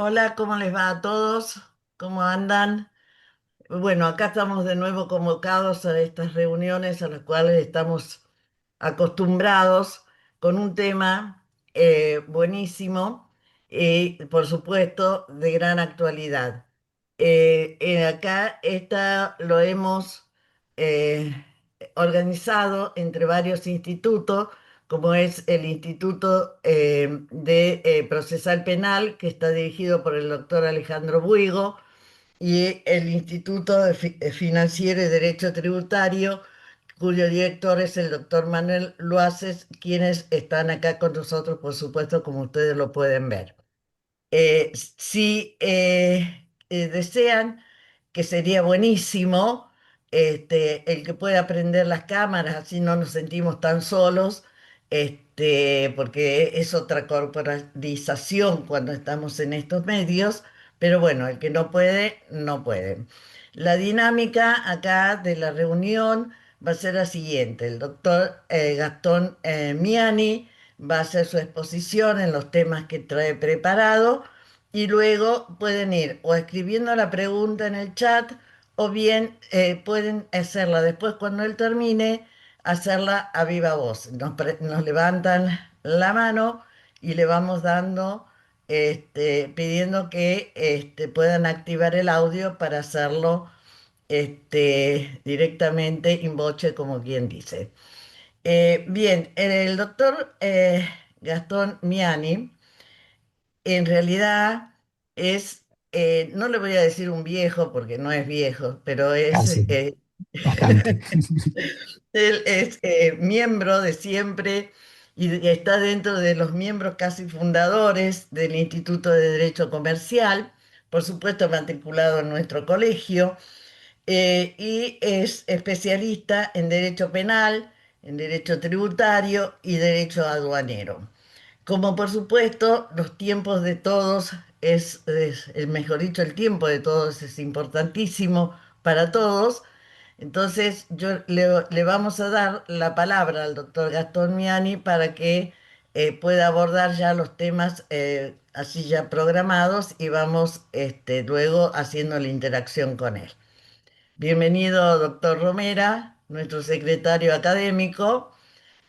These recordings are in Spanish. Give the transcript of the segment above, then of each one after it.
Hola, ¿cómo les va a todos? ¿Cómo andan? Bueno, acá estamos de nuevo convocados a estas reuniones a las cuales estamos acostumbrados con un tema buenísimo y, por supuesto, de gran actualidad. Acá lo hemos eh, organizado entre varios institutos, como es el Instituto de Procesal Penal, que está dirigido por el doctor Alejandro Buigo, y el Instituto Financiero y Derecho Tributario, cuyo director es el doctor Manuel Luaces, quienes están acá con nosotros, por supuesto, como ustedes lo pueden ver. Si desean, que sería buenísimo el que pueda prender las cámaras, así no nos sentimos tan solos, porque es otra corporalización cuando estamos en estos medios, pero bueno, el que no puede, no puede. La dinámica acá de la reunión va a ser la siguiente. El doctor Gastón Miani va a hacer su exposición en los temas que trae preparado y luego pueden ir o escribiendo la pregunta en el chat o bien pueden hacerla después cuando él termine, hacerla a viva voz. Nos levantan la mano y le vamos dando, pidiendo que puedan activar el audio para hacerlo directamente in voce, como quien dice. Bien, el doctor Gastón Miani en realidad es, no le voy a decir un viejo porque no es viejo, pero Casi, bastante. él es miembro de siempre y está dentro de los miembros casi fundadores del Instituto de Derecho Comercial, por supuesto matriculado en nuestro colegio, y es especialista en derecho penal, en derecho tributario y derecho aduanero. Como por supuesto los tiempos de todos mejor dicho, el tiempo de todos es importantísimo para todos. Entonces le vamos a dar la palabra al doctor Gastón Miani para que pueda abordar ya los temas así ya programados y vamos luego haciendo la interacción con él. Bienvenido, doctor Romera, nuestro secretario académico.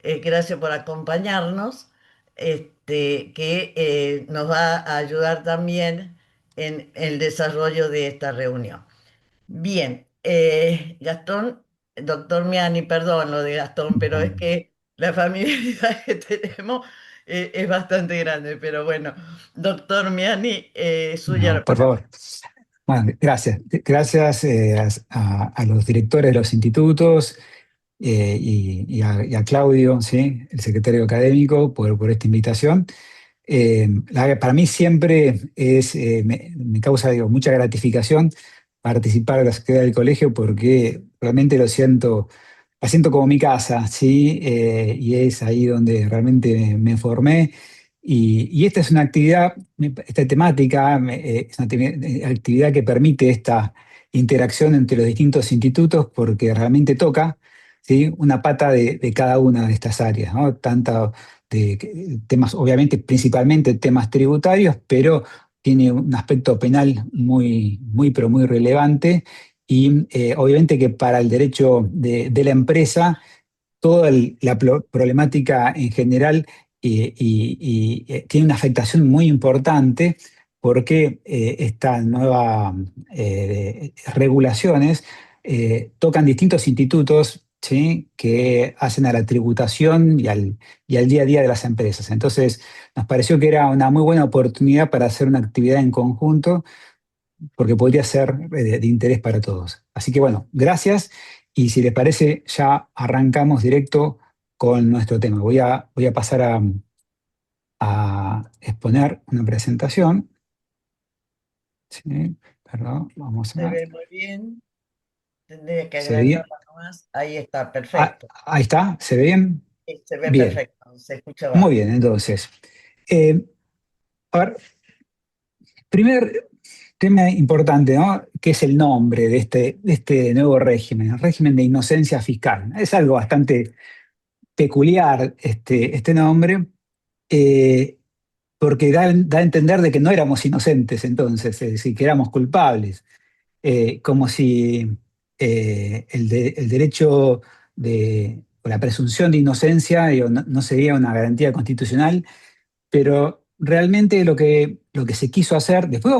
Gracias por acompañarnos, que nos va a ayudar también en el desarrollo de esta reunión. Bien, Gastón, doctor Miani, perdón lo de Gastón, pero es que la familiaridad que tenemos es bastante grande, pero bueno, doctor Miani, suya No, la por palabra. favor. Bueno, gracias. Gracias a los directores de los institutos y a Claudio, ¿sí? El secretario académico, por esta invitación. Para mí siempre me causa, digo, mucha gratificación participar de la sociedad del colegio porque realmente la siento como mi casa, ¿sí? Y es ahí donde realmente me formé. Y esta es una actividad, esta temática, es una actividad que permite esta interacción entre los distintos institutos porque realmente toca, ¿sí? Una pata de cada una de estas áreas, ¿no? Tanto de temas, obviamente, principalmente temas tributarios, pero tiene un aspecto penal pero muy relevante. Y obviamente que para el derecho de la empresa, toda problemática en general tiene una afectación muy importante porque estas nuevas regulaciones tocan distintos institutos, ¿sí? Que hacen a la tributación y al día a día de las empresas. Entonces, nos pareció que era una muy buena oportunidad para hacer una actividad en conjunto porque podría ser de interés para todos. Así que bueno, gracias y si les parece ya arrancamos directo con nuestro tema. Voy a pasar a exponer una presentación. Sí, perdón, vamos Se a... ve muy bien, tendría que ¿Se ve bien? agrandarla más. Ahí está, Ah, perfecto. ahí está, ¿se ve bien? Sí, se ve Bien, perfecto, se escucha muy bárbaro. bien, entonces. eh, a ver, primer tema importante, ¿no? Que es el nombre de este nuevo régimen, el régimen de inocencia fiscal. Es algo bastante peculiar este nombre. Eh, porque da a entender de que no éramos inocentes entonces, es decir, que éramos culpables, como si el derecho o la presunción de inocencia digo, no sería una garantía constitucional, pero realmente lo que se quiso hacer, después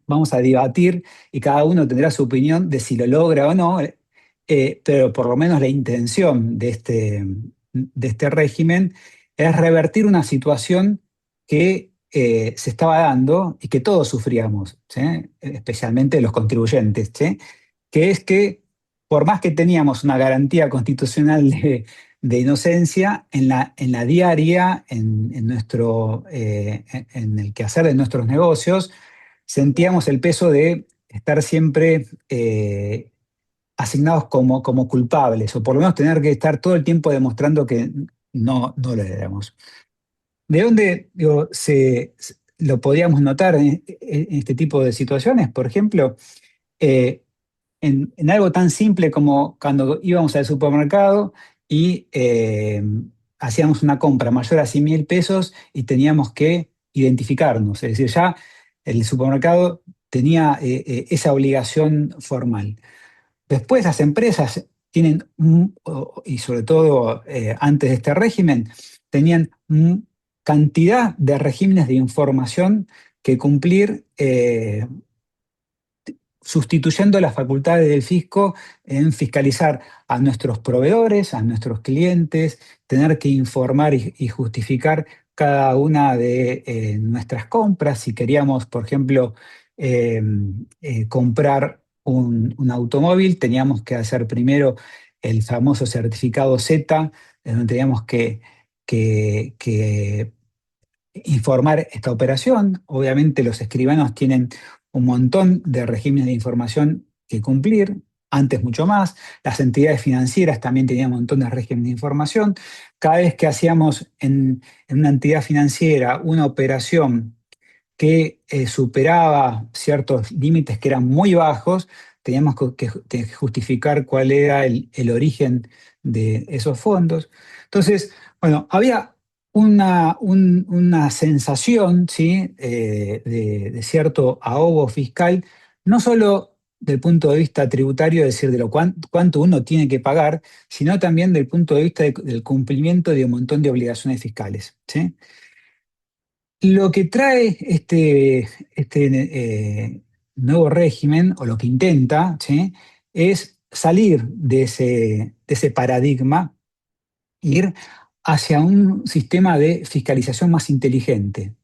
vamos a debatir y cada uno tendrá su opinión de si lo logra o no, pero por lo menos la intención de este régimen es revertir una situación que se estaba dando y que todos sufríamos, ¿sí? Especialmente los contribuyentes, ¿sí? Que es que por más que teníamos una garantía constitucional de inocencia en la diaria, en nuestro, en el quehacer de nuestros negocios, sentíamos el peso de estar siempre asignados como culpables, o por lo menos tener que estar todo el tiempo demostrando que no lo éramos. ¿De dónde digo, lo podíamos notar en este tipo de situaciones? Por ejemplo, eh, en algo tan simple como cuando íbamos al supermercado y hacíamos una compra mayor a 100.000 pesos y teníamos que identificarnos. Es decir, ya el supermercado tenía esa obligación formal. Después las empresas tienen, y sobre todo antes de este régimen, tenían cantidad de regímenes de información que cumplir sustituyendo las facultades del fisco en fiscalizar a nuestros proveedores, a nuestros clientes, tener que informar y justificar cada una de nuestras compras. Si queríamos, por ejemplo, eh, comprar un automóvil, teníamos que hacer primero el famoso certificado Z, en donde teníamos que informar esta operación. Obviamente los escribanos tienen un montón de regímenes de información que cumplir, antes mucho más. Las entidades financieras también tenían un montón de regímenes de información. Cada vez que hacíamos en una entidad financiera una operación que superaba ciertos límites que eran muy bajos, teníamos que justificar cuál era el origen de esos fondos. Entonces, bueno, había una sensación, ¿sí? De cierto ahogo fiscal, no solo del punto de vista tributario, es decir, de cuánto uno tiene que pagar, sino también del punto de vista del cumplimiento de un montón de obligaciones fiscales, ¿sí? Lo que trae nuevo régimen, o lo que intenta, ¿sí? Es salir de ese paradigma, ir hacia un sistema de fiscalización más inteligente.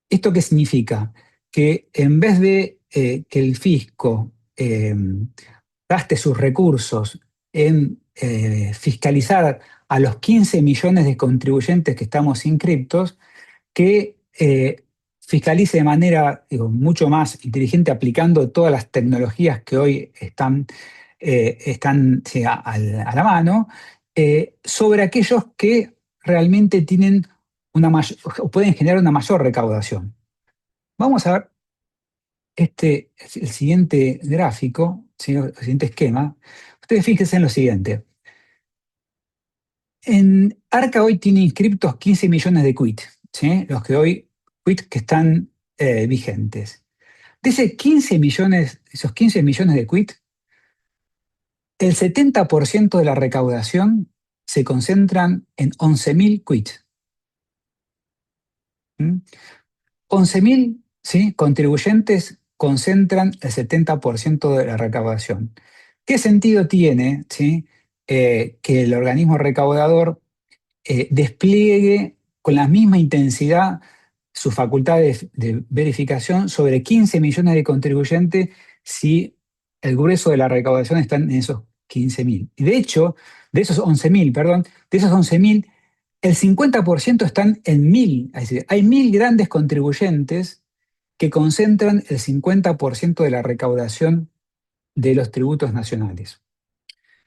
¿Esto qué significa? Que en vez de que el fisco gaste sus recursos en fiscalizar a los 15 millones de contribuyentes que estamos inscriptos, que fiscalice de manera digo, mucho más inteligente aplicando todas las tecnologías que hoy están sí, a la mano, sobre aquellos que realmente tienen o pueden generar una mayor recaudación. Vamos a ver el siguiente gráfico, ¿sí? El siguiente esquema. Ustedes fíjense en lo siguiente. En Arca hoy tiene inscriptos 15 millones de quit, ¿sí? Los que hoy quit que están vigentes. De esos 15 millones de quit, el 70% de la recaudación se concentran en 11.000 quit. 11.000, ¿sí? Contribuyentes concentran el 70% de la recaudación. ¿Qué sentido tiene, ¿sí? Que el organismo recaudador despliegue con la misma intensidad sus facultades de verificación sobre 15 millones de contribuyentes si el grueso de la recaudación está en esos 15.000? Y de hecho, de esos 11.000, perdón, de esos 11.000, el 50% están en 1.000. Es decir, hay 1.000 grandes contribuyentes que concentran el 50% de la recaudación de los tributos nacionales.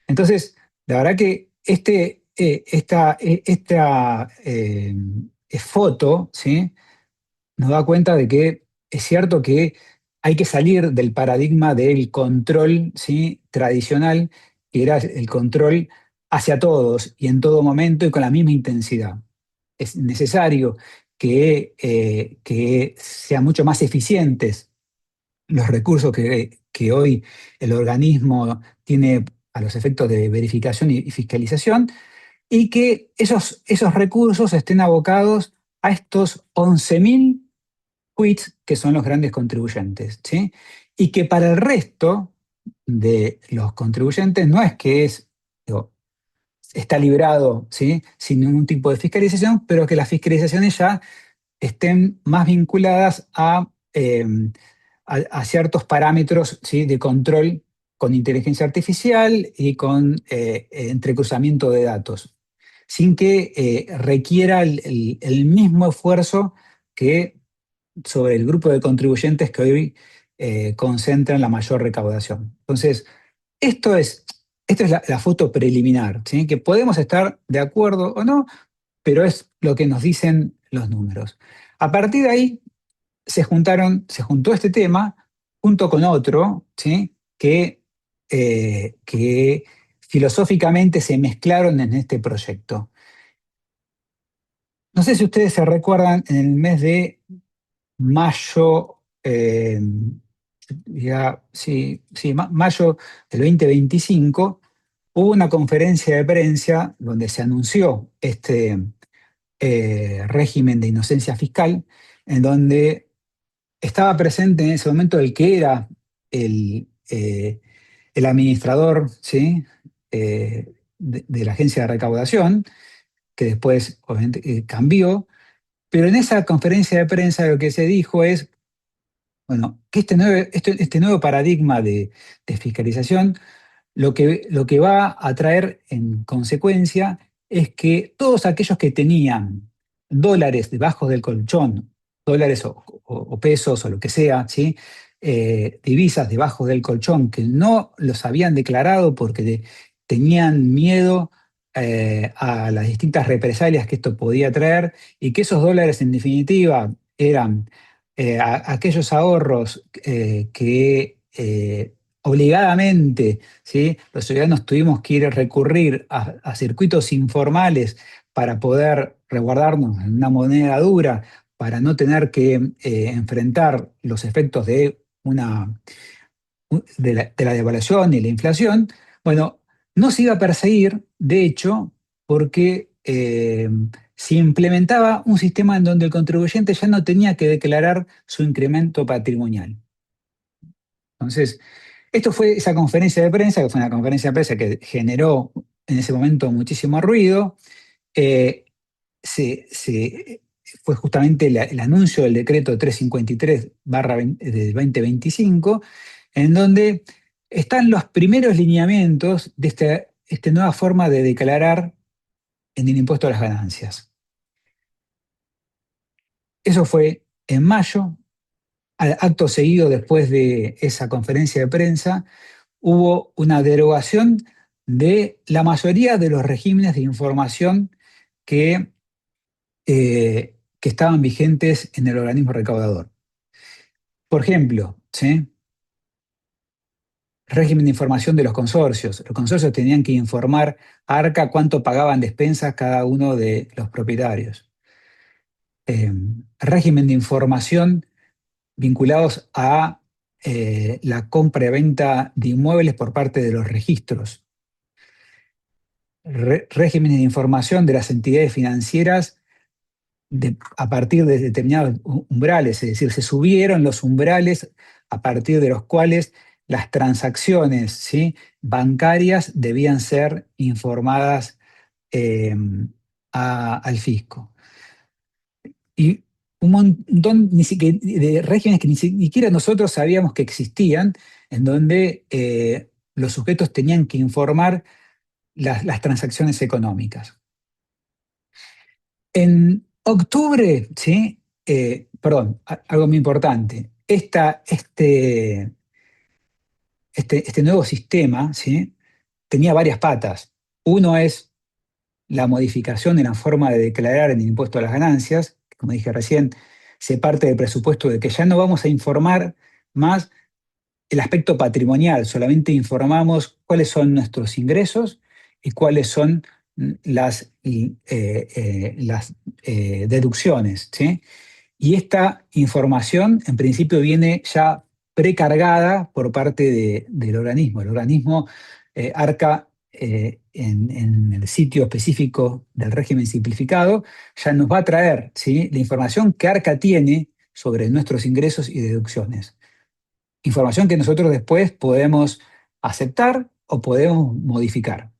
Entonces, la verdad que esta foto, ¿sí? Nos da cuenta de que es cierto que hay que salir del paradigma del control, ¿sí? Tradicional, que era el control hacia todos y en todo momento y con la misma intensidad. Es necesario que sean mucho más eficientes los recursos que hoy el organismo tiene a los efectos de verificación y fiscalización, y que esos recursos estén abocados a estos 11.000 quits que son los grandes contribuyentes, ¿sí? Y que para el resto de los contribuyentes no es que digo, está librado, ¿sí? Sin ningún tipo de fiscalización, pero que las fiscalizaciones ya estén más vinculadas a ciertos parámetros, ¿sí? De control con inteligencia artificial y con entrecruzamiento de datos, sin que requiera el mismo esfuerzo que sobre el grupo de contribuyentes que hoy concentran la mayor recaudación. Entonces, esto es, esto es la foto preliminar, ¿sí? Que podemos estar de acuerdo o no, pero es lo que nos dicen los números. A partir de ahí se juntó este tema junto con otro, ¿sí? Que filosóficamente se mezclaron en este proyecto. No sé si ustedes se recuerdan, en el mes de mayo, mayo del 2025, hubo una conferencia de prensa donde se anunció este régimen de inocencia fiscal, en donde estaba presente en ese momento el que era el, eh, el administrador, ¿sí? De la agencia de recaudación, que después obviamente cambió, pero en esa conferencia de prensa lo que se dijo es, bueno, que este nuevo paradigma de fiscalización lo que va a traer en consecuencia es que todos aquellos que tenían dólares debajo del colchón, dólares o pesos o lo que sea, ¿sí? Divisas debajo del colchón que no los habían declarado porque tenían miedo a las distintas represalias que esto podía traer, y que esos dólares en definitiva eran aquellos ahorros que obligadamente, ¿sí? Los ciudadanos tuvimos que ir a recurrir a circuitos informales para poder resguardarnos en una moneda dura, para no tener que enfrentar los efectos de la devaluación y la inflación. Bueno, no se iba a perseguir, de hecho, porque se implementaba un sistema en donde el contribuyente ya no tenía que declarar su incremento patrimonial. Entonces, esto fue esa conferencia de prensa, que fue una conferencia de prensa que generó en ese momento muchísimo ruido. Eh, Fue justamente el anuncio del decreto 353 de 2025, en donde están los primeros lineamientos de esta nueva forma de declarar en el impuesto a las ganancias. Eso fue en mayo. Acto seguido, después de esa conferencia de prensa, hubo una derogación de la mayoría de los regímenes de información que, que estaban vigentes en el organismo recaudador. Por ejemplo, ¿sí? Régimen de información de los consorcios. Los consorcios tenían que informar a ARCA cuánto pagaban de expensas cada uno de los propietarios. Régimen de información vinculados a la compra y venta de inmuebles por parte de los registros. Regímenes de información de las entidades financieras a partir de determinados umbrales, es decir, se subieron los umbrales a partir de los cuales las transacciones, ¿sí? Bancarias debían ser informadas eh, al fisco. Y un montón de regímenes que ni siquiera nosotros sabíamos que existían, en donde los sujetos tenían que informar las transacciones económicas. En octubre, ¿sí? Perdón, algo muy importante. Este nuevo sistema, ¿sí? Tenía varias patas. Uno es la modificación de la forma de declarar en el impuesto a las ganancias. Como dije recién, se parte del presupuesto de que ya no vamos a informar más el aspecto patrimonial, solamente informamos cuáles son nuestros ingresos y cuáles son las deducciones, ¿sí? Y esta información, en principio, viene ya precargada por parte del organismo. El organismo ARCA, en el sitio específico del régimen simplificado, ya nos va a traer, ¿sí?, la información que ARCA tiene sobre nuestros ingresos y deducciones. Información que nosotros después podemos aceptar o podemos modificar.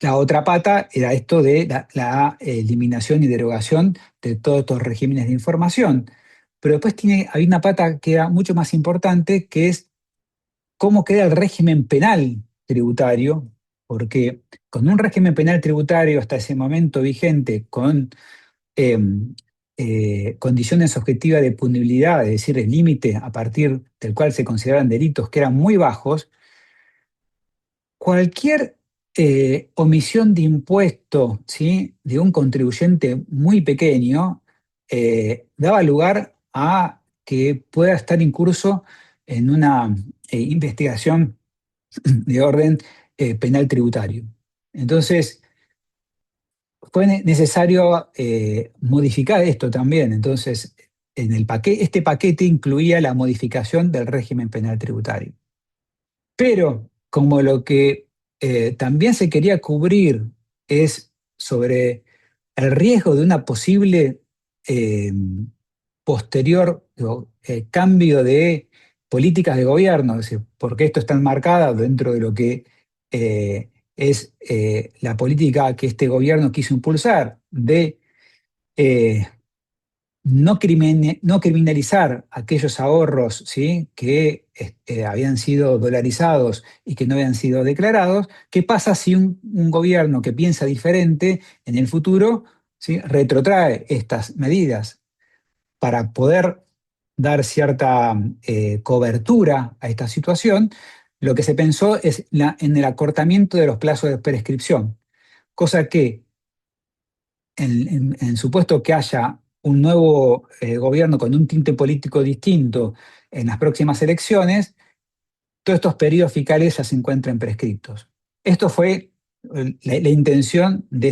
La otra pata era esto de la eliminación y derogación de todos estos regímenes de información. Pero después hay una pata que era mucho más importante, que es cómo queda el régimen penal tributario, porque con un régimen penal tributario hasta ese momento vigente, con eh, condiciones objetivas de punibilidad, es decir, el límite a partir del cual se consideraban delitos que eran muy bajos, cualquier omisión de impuesto, ¿sí?, de un contribuyente muy pequeño daba lugar a que pueda estar incurso en una investigación de orden penal tributario. Entonces, fue necesario modificar esto también. Entonces, este paquete incluía la modificación del régimen penal tributario. Pero como lo que también se quería cubrir es sobre el riesgo de una posible eh, posterior cambio de políticas de gobierno, es decir, porque esto está enmarcado dentro de lo que es la política que este gobierno quiso impulsar de eh, no criminalizar aquellos ahorros, ¿sí?, que habían sido dolarizados y que no habían sido declarados. ¿Qué pasa si un gobierno que piensa diferente en el futuro, ¿sí?, retrotrae estas medidas para poder dar cierta cobertura a esta situación? Lo que se pensó es en el acortamiento de los plazos de prescripción, cosa que en supuesto que haya un nuevo gobierno con un tinte político distinto en las próximas elecciones, todos estos periodos fiscales ya se encuentran prescriptos. Esto fue la intención de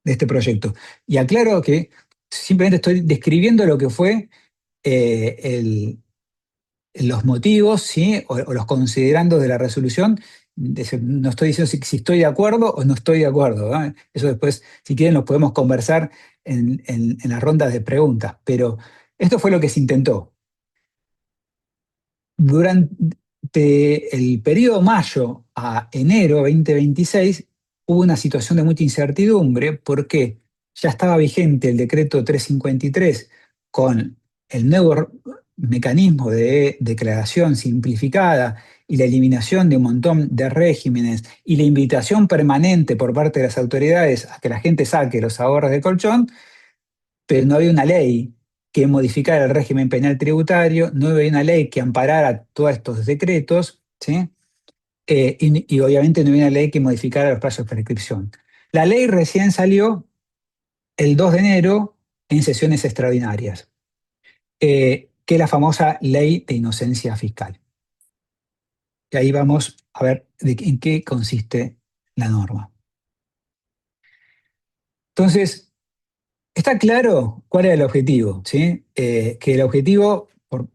este proyecto. Y aclaro que simplemente estoy describiendo lo que fue el, los motivos, ¿sí?, o los considerandos de la resolución. No estoy diciendo si estoy de acuerdo o no estoy de acuerdo, ¿eh? Eso después, si quieren, lo podemos conversar en las rondas de preguntas. Pero esto fue lo que se intentó. Durante el periodo mayo a enero 2026 hubo una situación de mucha incertidumbre porque ya estaba vigente el decreto 353 con el nuevo mecanismo de declaración simplificada y la eliminación de un montón de regímenes y la invitación permanente por parte de las autoridades a que la gente saque los ahorros de colchón, pero no había una ley que modificara el régimen penal tributario, no había una ley que amparara todos estos decretos, ¿sí? Y obviamente no había una ley que modificara los plazos de prescripción. La ley recién salió el 2 de enero en sesiones extraordinarias, que es la famosa ley de inocencia fiscal. Y ahí vamos a ver en qué consiste la norma. Entonces, está claro cuál era el objetivo, ¿sí? Que el objetivo, por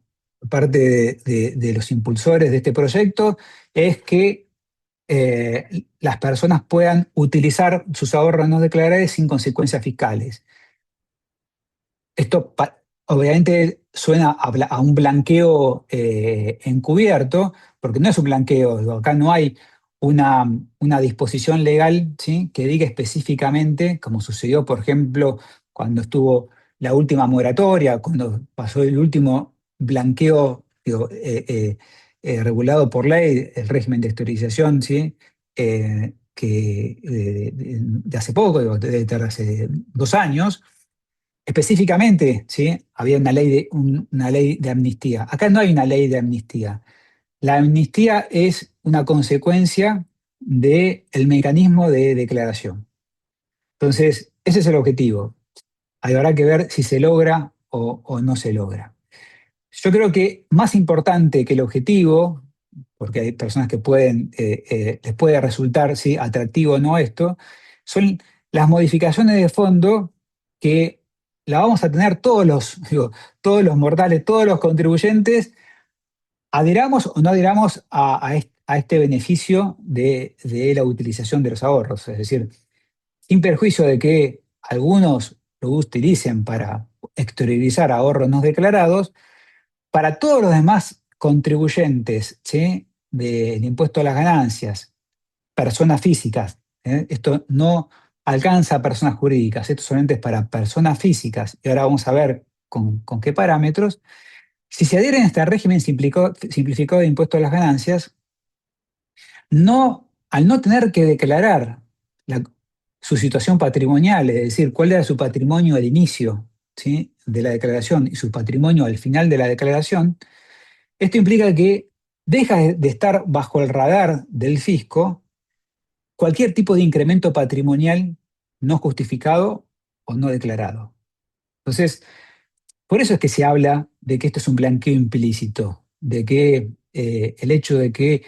parte de los impulsores de este proyecto, es que las personas puedan utilizar sus ahorros no declarados sin consecuencias fiscales. Esto obviamente suena a un blanqueo encubierto, porque no es un blanqueo. Digo, acá no hay una disposición legal, ¿sí?, que diga específicamente, como sucedió, por ejemplo, cuando estuvo la última moratoria, cuando pasó el último blanqueo, digo, regulado por ley, el régimen de exteriorización, ¿sí?, de hace poco, digo, de hace 2 años. Específicamente, ¿sí?, había una ley de amnistía. Acá no hay una ley de amnistía. La amnistía es una consecuencia del mecanismo de declaración. Entonces, ese es el objetivo. Ahí habrá que ver si se logra o no se logra. Yo creo que más importante que el objetivo, porque hay personas que les puede resultar, ¿sí?, atractivo o no esto, son las modificaciones de fondo que la vamos a tener todos los, digo, todos los mortales, todos los contribuyentes, adheramos o no adheramos a este beneficio de la utilización de los ahorros. Es decir, sin perjuicio de que algunos lo utilicen para exteriorizar ahorros no declarados, para todos los demás contribuyentes, ¿sí?, del impuesto a las ganancias, personas físicas, esto no alcanza a personas jurídicas, esto solamente es para personas físicas, y ahora vamos a ver con qué parámetros. Si se adhieren a este régimen simplificado de impuesto a las ganancias, al no tener que declarar su situación patrimonial, es decir, cuál era su patrimonio al inicio, ¿sí?, de la declaración y su patrimonio al final de la declaración, esto implica que deja de estar bajo el radar del fisco cualquier tipo de incremento patrimonial no justificado o no declarado. Entonces, por eso es que se habla de que esto es un blanqueo implícito, de que el hecho de que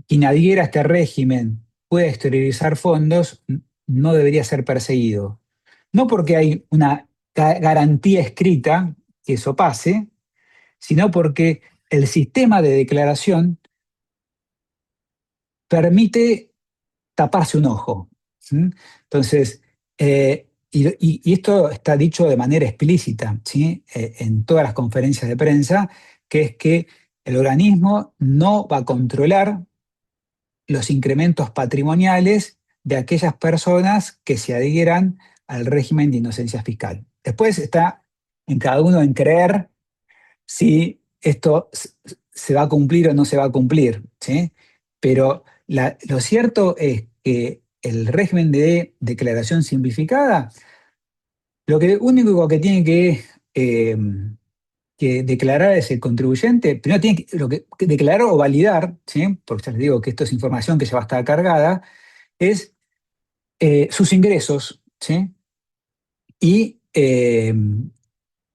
quien adhiera a este régimen pueda exteriorizar fondos no debería ser perseguido. No porque hay una garantía escrita que eso pase, sino porque el sistema de declaración permite taparse un ojo. ¿Sí? Entonces, y esto está dicho de manera explícita, ¿sí?, en todas las conferencias de prensa, que es que el organismo no va a controlar los incrementos patrimoniales de aquellas personas que se adhieran al régimen de inocencia fiscal. Después está en cada uno en creer si esto se va a cumplir o no se va a cumplir, ¿sí? Pero lo cierto es que el régimen de declaración simplificada, lo que único que tiene eh, que declarar es el contribuyente, primero tiene que declarar o validar, ¿sí?, porque ya les digo que esto es información que ya va a estar cargada, es sus ingresos, ¿sí?, y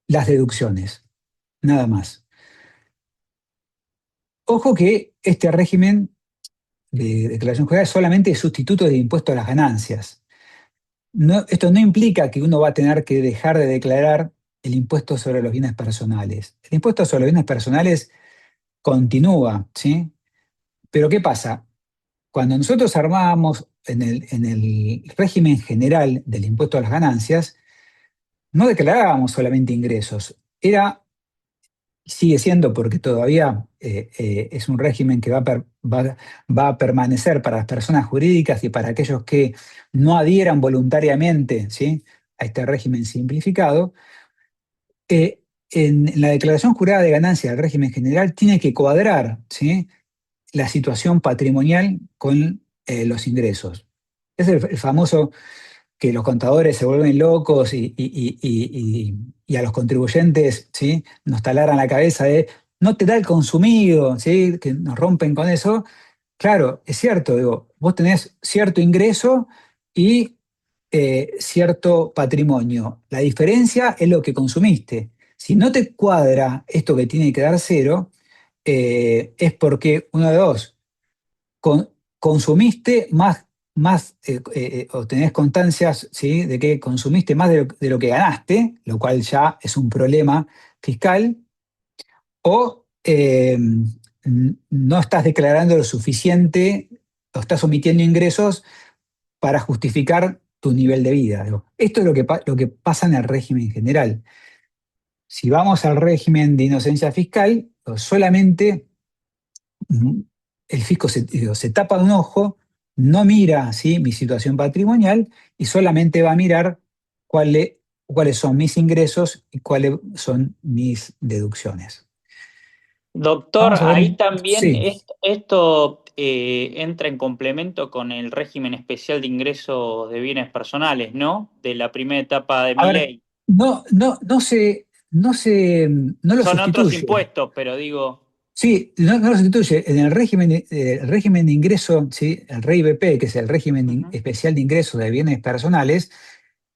las deducciones, nada más. Ojo que este régimen de declaración jurada es solamente sustituto de impuesto a las ganancias. Esto no implica que uno va a tener que dejar de declarar el impuesto sobre los bienes personales. El impuesto sobre los bienes personales continúa, ¿sí? Pero ¿qué pasa? Cuando nosotros armábamos en el régimen general del impuesto a las ganancias, no declarábamos solamente ingresos, sigue siendo porque todavía es un régimen que va a permanecer para las personas jurídicas y para aquellos que no adhieran voluntariamente, ¿sí?, a este régimen simplificado. En la declaración jurada de ganancia del régimen general tiene que cuadrar, ¿sí?, la situación patrimonial con los ingresos. Es el famoso que los contadores se vuelven locos y a los contribuyentes, ¿sí?, nos talaran la cabeza de no te da el consumido, ¿sí?, que nos rompen con eso. Claro, es cierto, digo, vos tenés cierto ingreso y cierto patrimonio. La diferencia es lo que consumiste. Si no te cuadra esto que tiene que dar cero, es porque uno de dos, consumiste o tenés constancias, ¿sí?, de que consumiste más de lo que ganaste, lo cual ya es un problema fiscal, o no estás declarando lo suficiente, o estás omitiendo ingresos para justificar tu nivel de vida. Digo, esto es lo que pasa en el régimen general. Si vamos al régimen de inocencia fiscal, solamente el fisco se tapa un ojo, no mira, ¿sí?, mi situación patrimonial y solamente va a mirar cuáles son mis ingresos y cuáles son mis deducciones. Doctor, Vamos a ver, ahí también sí. esto entra en complemento con el régimen especial de ingresos de bienes personales, ¿no? De la primera etapa de A mi ver, ley. no lo Son otros sustituye. impuestos, pero digo, Sí, no lo sustituye. En el régimen de ingreso, ¿sí?, el REIBP, que es el régimen ujú. especial de ingresos de bienes personales,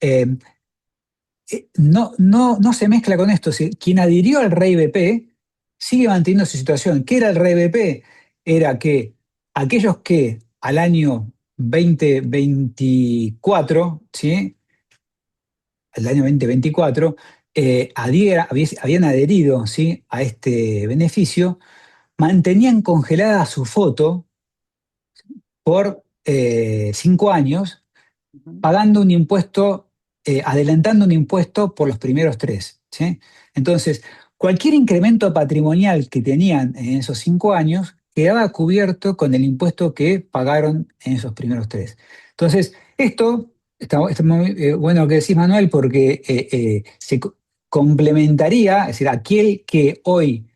eh, no se mezcla con esto. Quien adhirió al REIBP sigue manteniendo su situación. ¿Qué era el REIBP? era que aquellos que al año 2024, ¿sí? El año 2024, habían adherido, ¿sí?, a este beneficio, mantenían congelada su foto por 5 años, Ujú. pagando un impuesto, adelantando un impuesto por los primeros tres, ¿sí? Entonces, cualquier incremento patrimonial que tenían en esos 5 años quedaba cubierto con el impuesto que pagaron en esos primeros tres. Entonces, esto está muy bueno lo que decís, Manuel, porque complementaría, es decir, aquel que hoy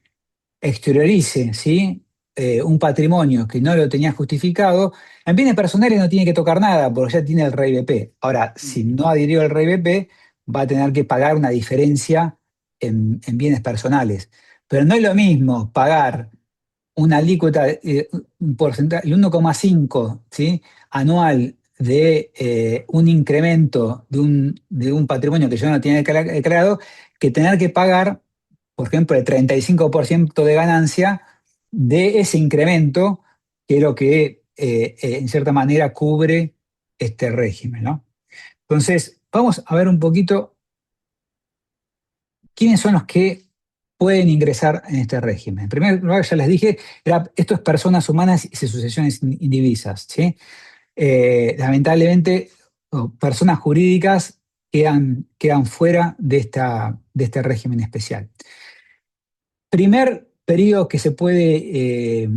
exteriorice, ¿sí?, un patrimonio que no lo tenía justificado, en bienes personales no tiene que tocar nada porque ya tiene el REI BP. Ahora, si no adhirió al REI BP, va a tener que pagar una diferencia en bienes personales. Pero no es lo mismo pagar una alícuota, un porcentaje, el 1,5, ¿sí?, anual de un incremento de un patrimonio que yo no tenía declarado, que tener que pagar, por ejemplo, el 35% de ganancia de ese incremento, que es lo que en cierta manera cubre este régimen, ¿no? Entonces, vamos a ver un poquito quiénes son los que pueden ingresar en este régimen. En primer lugar, ya les dije, esto es personas humanas y sucesiones indivisas, ¿sí? Lamentablemente, personas jurídicas quedan fuera de este régimen especial. Primer periodo que se puede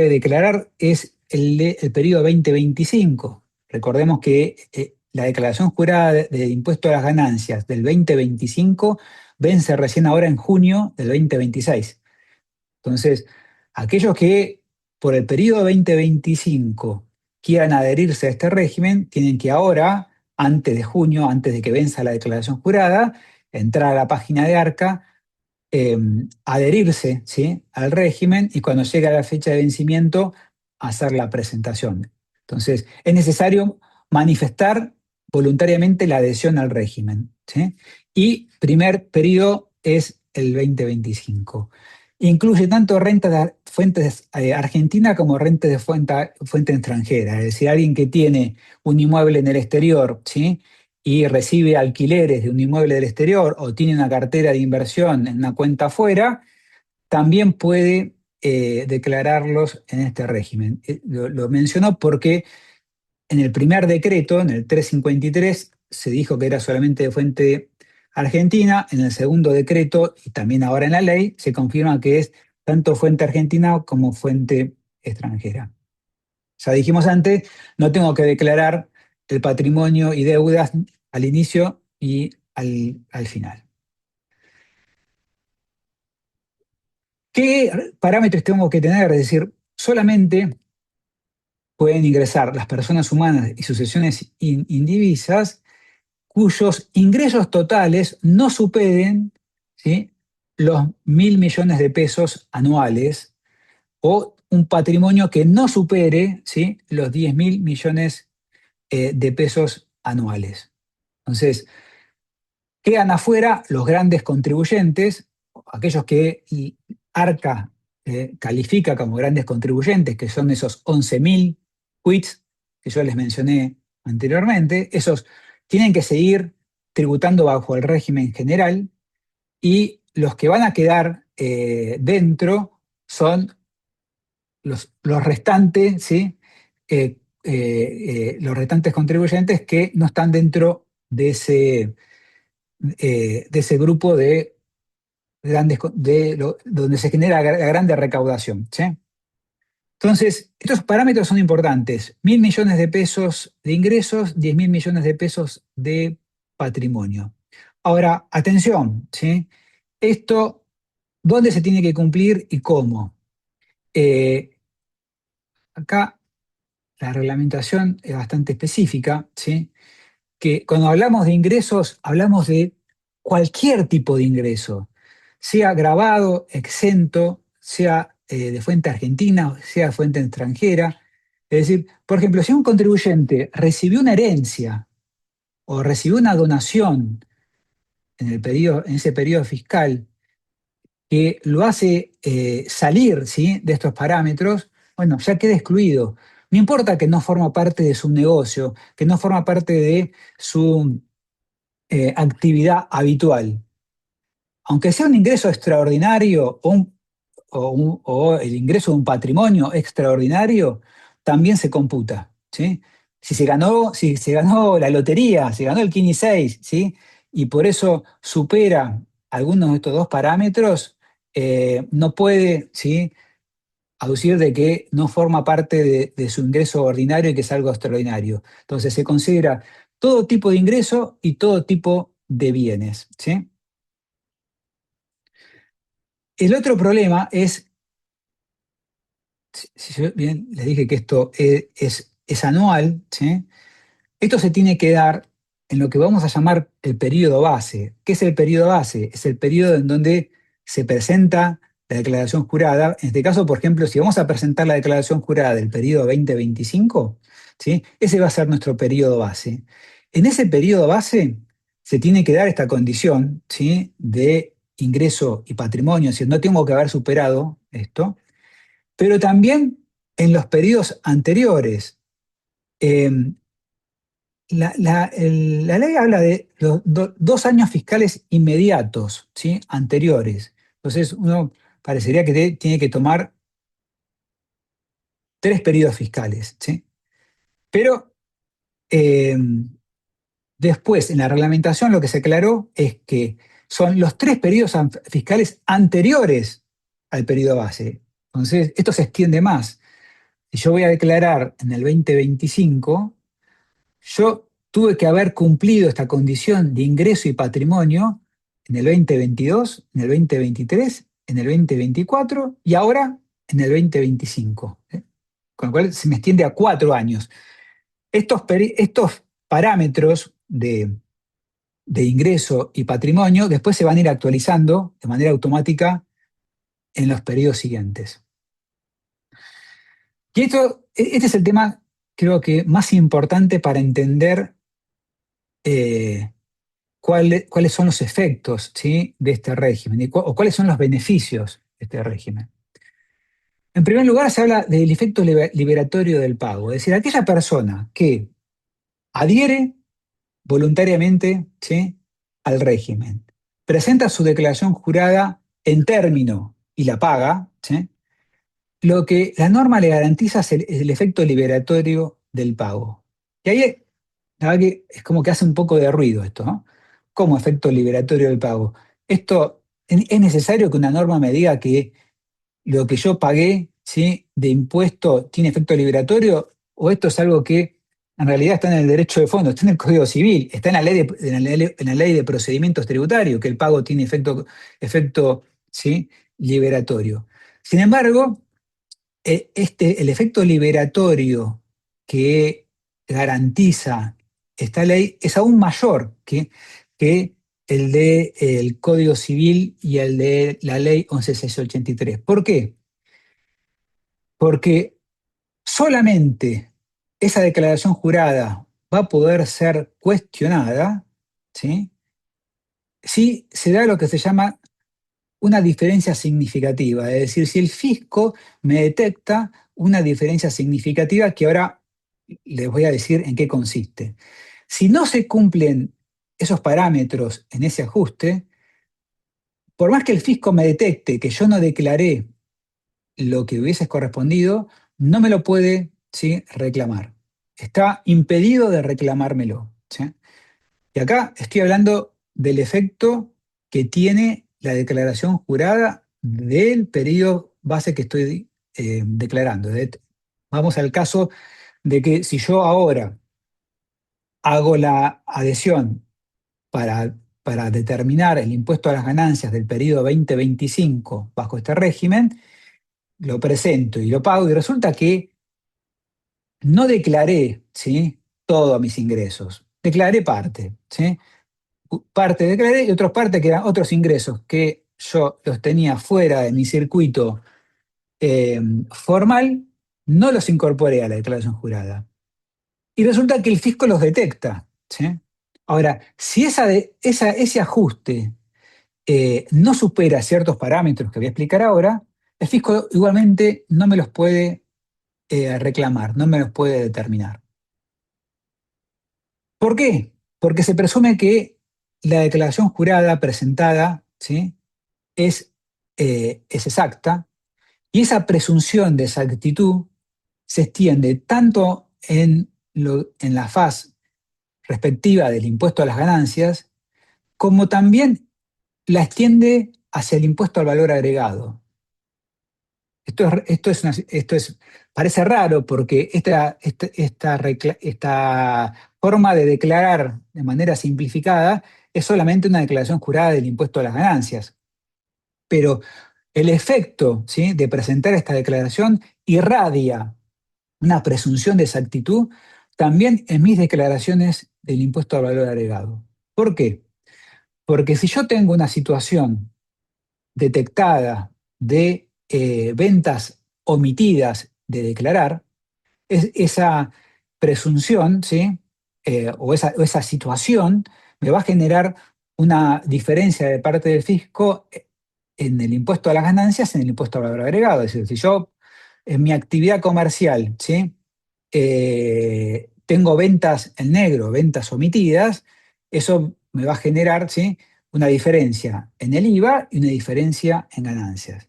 declarar es el periodo 2025. Recordemos que la declaración jurada de impuesto a las ganancias del 2025 vence recién ahora en junio del 2026. Entonces, aquellos que por el periodo 2025 quieran adherirse a este régimen, tienen que ahora, antes de junio, antes de que venza la declaración jurada, entrar a la página de Arca, adherirse, ¿sí?, al régimen, y cuando llega la fecha de vencimiento, hacer la presentación. Entonces, es necesario manifestar voluntariamente la adhesión al régimen, ¿sí? Y primer periodo es el 2025. Incluye tanto renta de fuentes argentina como renta de fuente extranjera. Es decir, alguien que tiene un inmueble en el exterior, ¿sí?, y recibe alquileres de un inmueble del exterior o tiene una cartera de inversión en una cuenta afuera, también puede declararlos en este régimen. Lo menciono porque en el primer decreto, en el 353, se dijo que era solamente de fuente argentina. En el segundo decreto, y también ahora en la ley, se confirma que es tanto fuente argentina como fuente extranjera. Ya dijimos antes, no tengo que declarar el patrimonio y deudas al inicio y al final. ¿Qué parámetros tengo que tener? Es decir, solamente pueden ingresar las personas humanas y sucesiones indivisas cuyos ingresos totales no superen, ¿sí?, los 1.000 millones de pesos anuales, o un patrimonio que no supere, ¿sí?, los 10.000 millones de pesos anuales. Entonces, quedan afuera los grandes contribuyentes, aquellos que Arca califica como grandes contribuyentes, que son esos 11.000 quits que yo les mencioné anteriormente. Esos tienen que seguir tributando bajo el régimen general, y los que van a quedar dentro son los restantes, ¿sí? Los restantes contribuyentes que no están dentro de ese grupo de grandes, donde se genera la grande recaudación, ¿sí? Entonces, estos parámetros son importantes. 1.000 millones de pesos de ingresos, 10.000 millones de pesos de patrimonio. Ahora, atención, ¿sí? Esto, ¿dónde se tiene que cumplir y cómo? Acá la reglamentación es bastante específica, ¿sí? Que cuando hablamos de ingresos, hablamos de cualquier tipo de ingreso, sea grabado, exento, sea de fuente argentina, sea de fuente extranjera. Es decir, por ejemplo, si un contribuyente recibió una herencia o recibió una donación en ese periodo fiscal que lo hace salir, ¿sí?, de estos parámetros, bueno, ya queda excluido. No importa que no forma parte de su negocio, que no forma parte de su actividad habitual. Aunque sea un ingreso extraordinario o el ingreso de un patrimonio extraordinario, también se computa, ¿sí? Si se ganó la lotería, si ganó el Kini 6, ¿sí? Y por eso supera algunos de estos dos parámetros, no puede, ¿sí?, aducir de que no forma parte de su ingreso ordinario y que es algo extraordinario. Entonces se considera todo tipo de ingreso y todo tipo de bienes, ¿sí? El otro problema es, si yo bien les dije que esto es anual, ¿sí? Esto se tiene que dar en lo que vamos a llamar el periodo base. ¿Qué es el periodo base? Es el periodo en donde se presenta la declaración jurada. En este caso, por ejemplo, si vamos a presentar la declaración jurada del periodo 2025, ¿sí?, ese va a ser nuestro periodo base. En ese periodo base se tiene que dar esta condición, ¿sí?, de ingreso y patrimonio, si no tengo que haber superado esto, pero también en los periodos anteriores. Eh, la ley habla de los 2 años fiscales inmediatos, ¿sí?, anteriores. Entonces uno parecería que tiene que tomar 3 periodos fiscales, ¿sí? Pero eh, después, en la reglamentación, lo que se aclaró es que son los 3 periodos fiscales anteriores al periodo base. Entonces, esto se extiende más. Si yo voy a declarar en el 2025, yo tuve que haber cumplido esta condición de ingreso y patrimonio en el 2022, en el 2023, en el 2024 y ahora en el 2025. ¿Eh? Con lo cual se me extiende a 4 años. Estos parámetros de ingreso y patrimonio después se van a ir actualizando de manera automática en los periodos siguientes. Y este es el tema, creo que más importante para entender cuáles son los efectos, ¿sí?, de este régimen o cuáles son los beneficios de este régimen. En primer lugar, se habla del efecto liberatorio del pago, es decir, aquella persona que adhiere voluntariamente, ¿sí?, al régimen, presenta su declaración jurada en término y la paga, ¿sí?, lo que la norma le garantiza es el efecto liberatorio del pago. Y ahí, la verdad que es como que hace un poco de ruido esto, ¿no? Como efecto liberatorio del pago. Esto, ¿es necesario que una norma me diga que lo que yo pagué, ¿sí?, de impuesto tiene efecto liberatorio? ¿O esto es algo que en realidad está en el derecho de fondo, está en el Código Civil, está en la ley de procedimientos tributarios, que el pago tiene efecto, ¿sí?, liberatorio? Sin embargo, el efecto liberatorio que garantiza esta ley es aún mayor que el del Código Civil y el de la ley 11.683. ¿Por qué? Porque solamente esa declaración jurada va a poder ser cuestionada, ¿sí?, si se da lo que se llama una diferencia significativa, es decir, si el fisco me detecta una diferencia significativa, que ahora les voy a decir en qué consiste. Si no se cumplen esos parámetros en ese ajuste, por más que el fisco me detecte que yo no declaré lo que hubiese correspondido, no me lo puede, ¿sí?, reclamar. Está impedido de reclamármelo, ¿sí? Y acá estoy hablando del efecto que tiene la declaración jurada del periodo base que estoy declarando. Vamos al caso de que si yo ahora hago la adhesión para determinar el impuesto a las ganancias del periodo 2025 bajo este régimen, lo presento y lo pago y resulta que no declaré, ¿sí?, todos mis ingresos, declaré parte, ¿sí? Parte declaré y otras partes que eran otros ingresos que yo los tenía fuera de mi circuito formal, no los incorporé a la declaración jurada. Y resulta que el fisco los detecta, ¿sí? Ahora, si ese ajuste no supera ciertos parámetros que voy a explicar ahora, el fisco igualmente no me los puede reclamar, no me los puede determinar. ¿Por qué? Porque se presume que la declaración jurada presentada, ¿sí?, es exacta, y esa presunción de exactitud se extiende tanto en la faz respectiva del impuesto a las ganancias, como también la extiende hacia el impuesto al valor agregado. Parece raro porque esta forma de declarar de manera simplificada es solamente una declaración jurada del impuesto a las ganancias. Pero el efecto, ¿sí?, de presentar esta declaración irradia una presunción de exactitud también en mis declaraciones del impuesto al valor agregado. ¿Por qué? Porque si yo tengo una situación detectada de ventas omitidas de declarar, esa presunción, ¿sí?, o esa situación me va a generar una diferencia de parte del fisco en el impuesto a las ganancias, en el impuesto al valor agregado. Es decir, si yo en mi actividad comercial, ¿sí?, tengo ventas en negro, ventas omitidas, eso me va a generar, ¿sí?, una diferencia en el IVA y una diferencia en ganancias.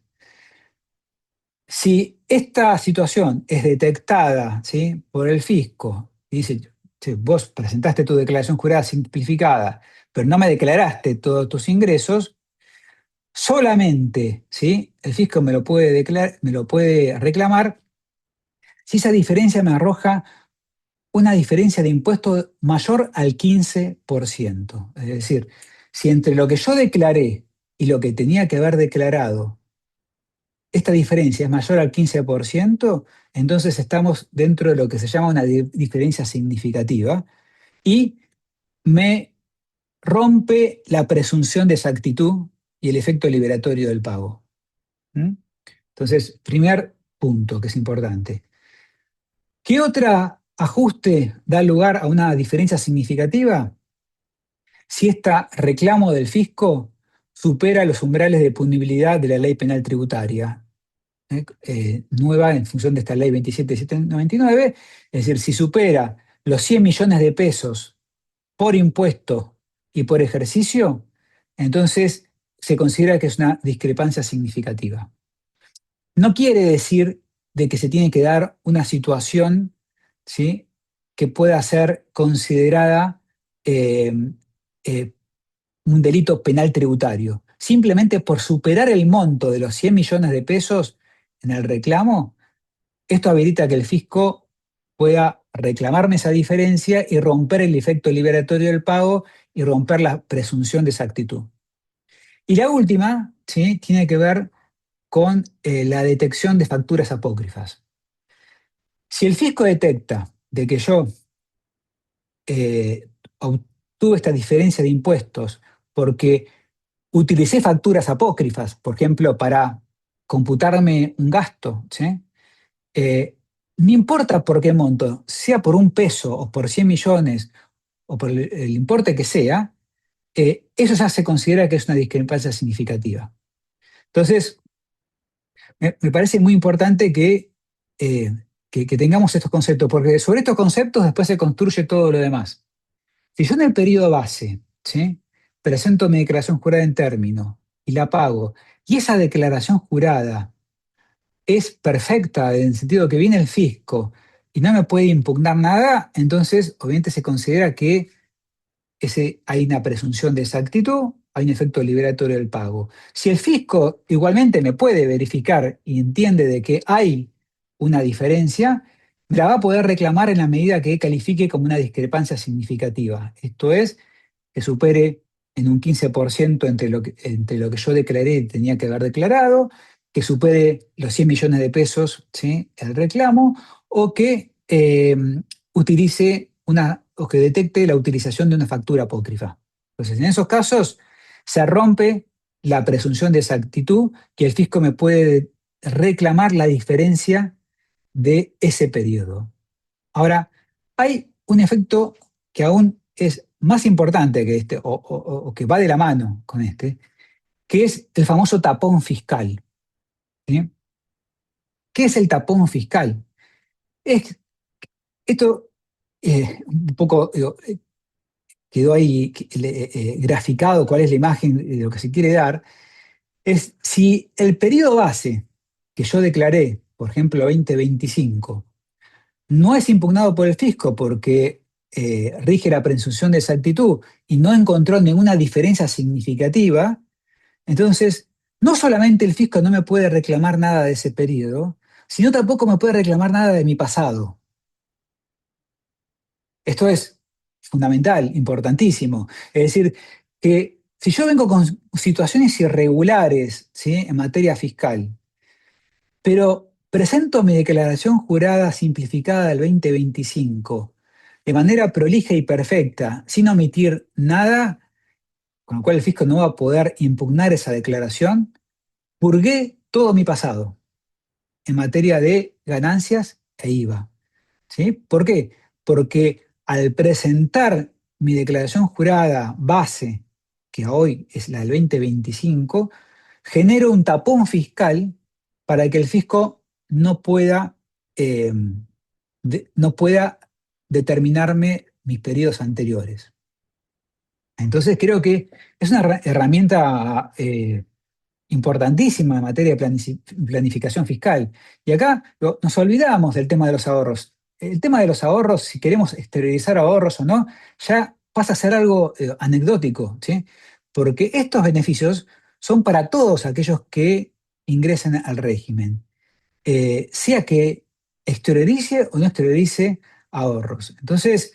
Si esta situación es detectada, ¿sí?, por el fisco y dice, "Che, vos presentaste tu declaración jurada simplificada, pero no me declaraste todos tus ingresos", solamente, ¿sí?, el fisco me lo puede reclamar si esa diferencia me arroja una diferencia de impuesto mayor al 15%. Es decir, si entre lo que yo declaré y lo que tenía que haber declarado, esta diferencia es mayor al 15%, entonces estamos dentro de lo que se llama una diferencia significativa y me rompe la presunción de exactitud y el efecto liberatorio del pago. ¿Mm? Entonces, primer punto que es importante. ¿Qué otro ajuste da lugar a una diferencia significativa? Si este reclamo del fisco supera los umbrales de punibilidad de la ley penal tributaria, nueva en función de esta ley 27.799, es decir, si supera los 100 millones de pesos por impuesto y por ejercicio, entonces se considera que es una discrepancia significativa. No quiere decir de que se tiene que dar una situación, ¿sí?, que pueda ser considerada eh, eh, un delito penal tributario. Simplemente por superar el monto de los 100 millones de pesos en el reclamo, esto habilita que el fisco pueda reclamarme esa diferencia y romper el efecto liberatorio del pago y romper la presunción de exactitud. Y la última, ¿sí?, tiene que ver con la detección de facturas apócrifas. Si el fisco detecta de que yo obtuve esta diferencia de impuestos porque utilicé facturas apócrifas, por ejemplo, para computarme un gasto, ¿sí?, no importa por qué monto, sea por un peso o por 100 millones o por el importe que sea, eso ya se considera que es una discrepancia significativa. Entonces, me parece muy importante eh, que tengamos estos conceptos, porque sobre estos conceptos después se construye todo lo demás. Si yo en el periodo base, ¿sí?, presento mi declaración jurada en término y la pago, y esa declaración jurada es perfecta en el sentido que viene el fisco y no me puede impugnar nada, entonces obviamente se considera que hay una presunción de exactitud, hay un efecto liberatorio del pago. Si el fisco igualmente me puede verificar y entiende de que hay una diferencia, me la va a poder reclamar en la medida que califique como una discrepancia significativa. Esto es, que supere en un 15% entre lo que yo declaré y tenía que haber declarado, que supere los 100 millones de pesos, ¿sí?, el reclamo, o que o que detecte la utilización de una factura apócrifa. Entonces, en esos casos se rompe la presunción de exactitud que el fisco me puede reclamar la diferencia de ese periodo. Ahora, hay un efecto que aún es más importante que este, o que va de la mano con este, que es el famoso tapón fiscal, ¿sí? ¿Qué es el tapón fiscal? Esto un poco quedó ahí graficado cuál es la imagen de lo que se quiere dar, es si el periodo base que yo declaré, por ejemplo, 2025, no es impugnado por el fisco porque rige la presunción de exactitud y no encontró ninguna diferencia significativa, entonces no solamente el fisco no me puede reclamar nada de ese periodo, sino tampoco me puede reclamar nada de mi pasado. Esto es fundamental, importantísimo. Es decir, que si yo vengo con situaciones irregulares, ¿sí?, en materia fiscal, pero presento mi declaración jurada simplificada del 2025 de manera prolija y perfecta, sin omitir nada, con lo cual el fisco no va a poder impugnar esa declaración, purgué todo mi pasado en materia de ganancias e IVA. ¿Sí? ¿Por qué? Porque al presentar mi declaración jurada base, que hoy es la del 2025, genero un tapón fiscal para que el fisco eh, no pueda determinarme mis periodos anteriores. Entonces creo que es una herramienta importantísima en materia de planificación fiscal. Y acá nos olvidamos del tema de los ahorros. El tema de los ahorros, si queremos exteriorizar ahorros o no, ya pasa a ser algo anecdótico, ¿sí? Porque estos beneficios son para todos aquellos que ingresen al régimen, sea que exteriorice o no exteriorice ahorros. Entonces,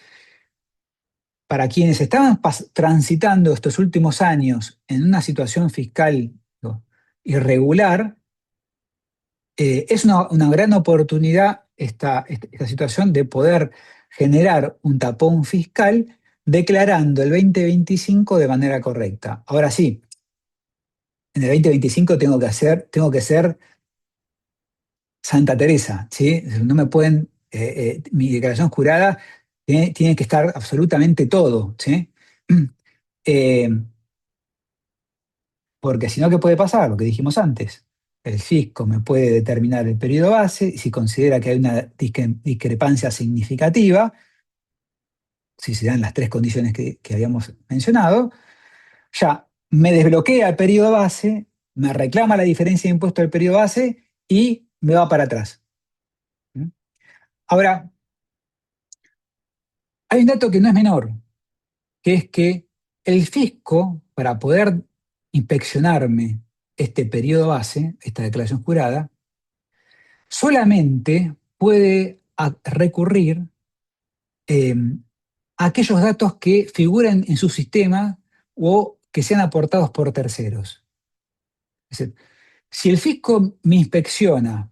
para quienes estaban transitando estos últimos años en una situación fiscal, ¿no?, irregular, es una gran oportunidad esta situación de poder generar un tapón fiscal declarando el 2025 de manera correcta. Ahora sí, en el 2025 tengo que ser Santa Teresa, ¿sí? No me pueden, mi declaración jurada tiene que estar absolutamente todo, ¿sí? Eh, Porque si no, ¿qué puede pasar? Lo que dijimos antes. El fisco me puede determinar el periodo base y si considera que hay una discrepancia significativa, si se dan las tres condiciones que habíamos mencionado, ya me desbloquea el periodo base, me reclama la diferencia de impuesto del periodo base y me va para atrás. ¿Mm? Ahora, hay un dato que no es menor, que es que el fisco, para poder inspeccionarme este periodo base, esta declaración jurada, solamente puede recurrir eh, a aquellos datos que figuran en su sistema o que sean aportados por terceros. Es decir, si el fisco me inspecciona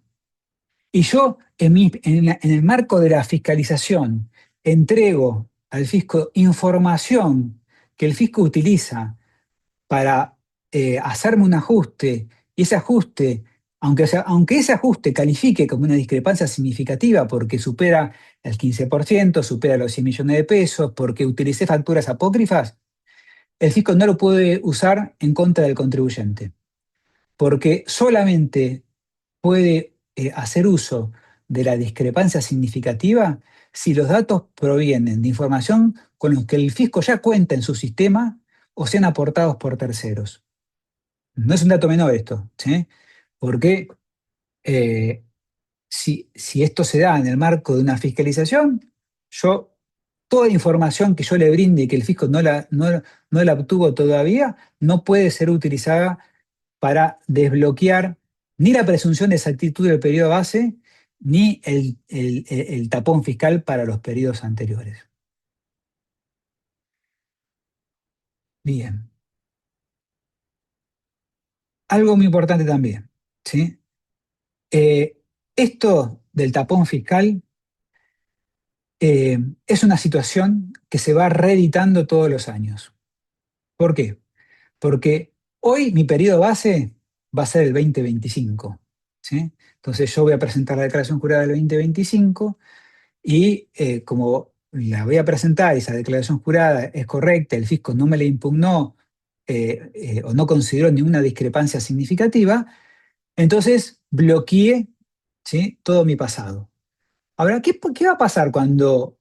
y yo en el marco de la fiscalización entrego al fisco información que el fisco utiliza para hacerme un ajuste, y ese ajuste, aunque ese ajuste califique como una discrepancia significativa porque supera el 15%, supera los 100 millones de pesos, porque utilicé facturas apócrifas, el fisco no lo puede usar en contra del contribuyente, porque solamente puede hacer uso de la discrepancia significativa si los datos provienen de información con los que el fisco ya cuenta en su sistema o sean aportados por terceros. No es un dato menor esto, ¿sí? Porque eh, si esto se da en el marco de una fiscalización, toda información que yo le brinde y que el fisco no la obtuvo todavía, no puede ser utilizada para desbloquear ni la presunción de exactitud del periodo base, ni el tapón fiscal para los periodos anteriores. Bien. Algo muy importante también, ¿sí? Eh, Esto del tapón fiscal es una situación que se va reeditando todos los años. ¿Por qué? Porque hoy mi periodo base va a ser el 2025, ¿sí? Entonces yo voy a presentar la declaración jurada del 2025 y como la voy a presentar y esa declaración jurada es correcta, el fisco no me la impugnó o no consideró ninguna discrepancia significativa, entonces bloqueé, ¿sí?, todo mi pasado. Ahora, ¿qué va a pasar cuando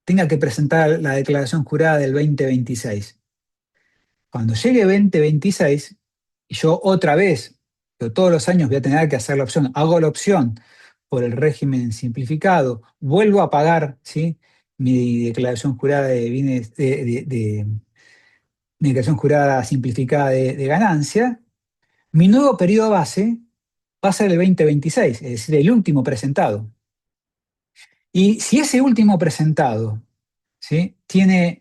tenga que presentar la declaración jurada del 2026? Cuando llegue 2026, y yo otra vez, yo todos los años voy a tener que hacer la opción, hago la opción por el régimen simplificado, vuelvo a pagar, ¿sí?, mi declaración jurada de bienes, mi declaración jurada simplificada de ganancia, mi nuevo periodo base va a ser el 2026, es decir, el último presentado. Y si ese último presentado, ¿sí?,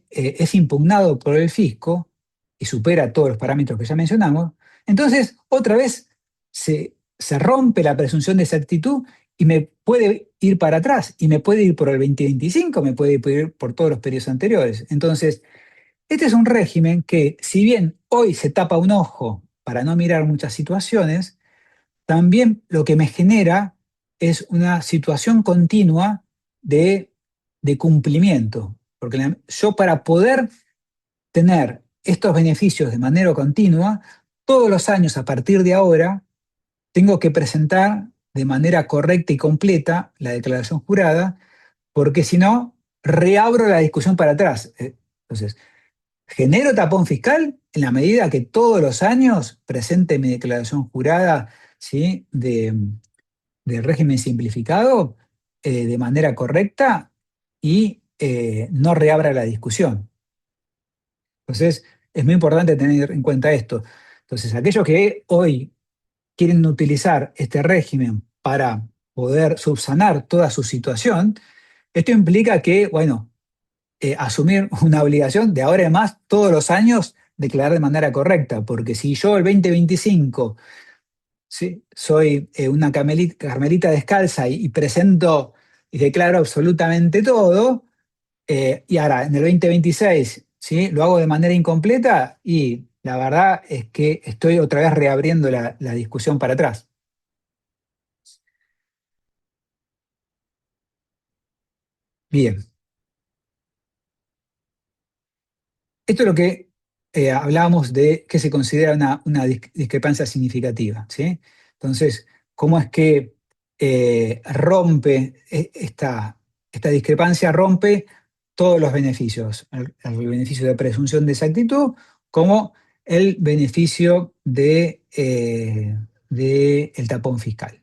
es impugnado por el fisco y supera todos los parámetros que ya mencionamos, entonces otra vez se rompe la presunción de exactitud y me puede ir para atrás, y me puede ir por el 2025, me puede ir por todos los periodos anteriores. Entonces, este es un régimen que, si bien hoy se tapa un ojo para no mirar muchas situaciones, también lo que me genera es una situación continua de, de cumplimiento. Porque yo, para poder tener estos beneficios de manera continua, todos los años a partir de ahora tengo que presentar de manera correcta y completa la declaración jurada, porque si no, reabro la discusión para atrás. Entonces, genero tapón fiscal en la medida que todos los años presente mi declaración jurada, ¿sí?, del régimen simplificado de manera correcta, y no reabra la discusión. Entonces, es muy importante tener en cuenta esto. Entonces, aquellos que hoy quieren utilizar este régimen para poder subsanar toda su situación, esto implica que, bueno, asumir una obligación de ahora en más, todos los años, declarar de manera correcta, porque si yo el 2025, ¿sí?, soy una carmelita descalza y presento y declaro absolutamente todo, y ahora en el 2026, ¿sí?, lo hago de manera incompleta, y la verdad es que estoy otra vez reabriendo la discusión para atrás. Bien, esto es lo que hablábamos de que se considera una discrepancia significativa, ¿sí? Entonces, ¿cómo es que rompe esta discrepancia? Rompe todos los beneficios, el beneficio de presunción de exactitud, como el beneficio de el tapón fiscal.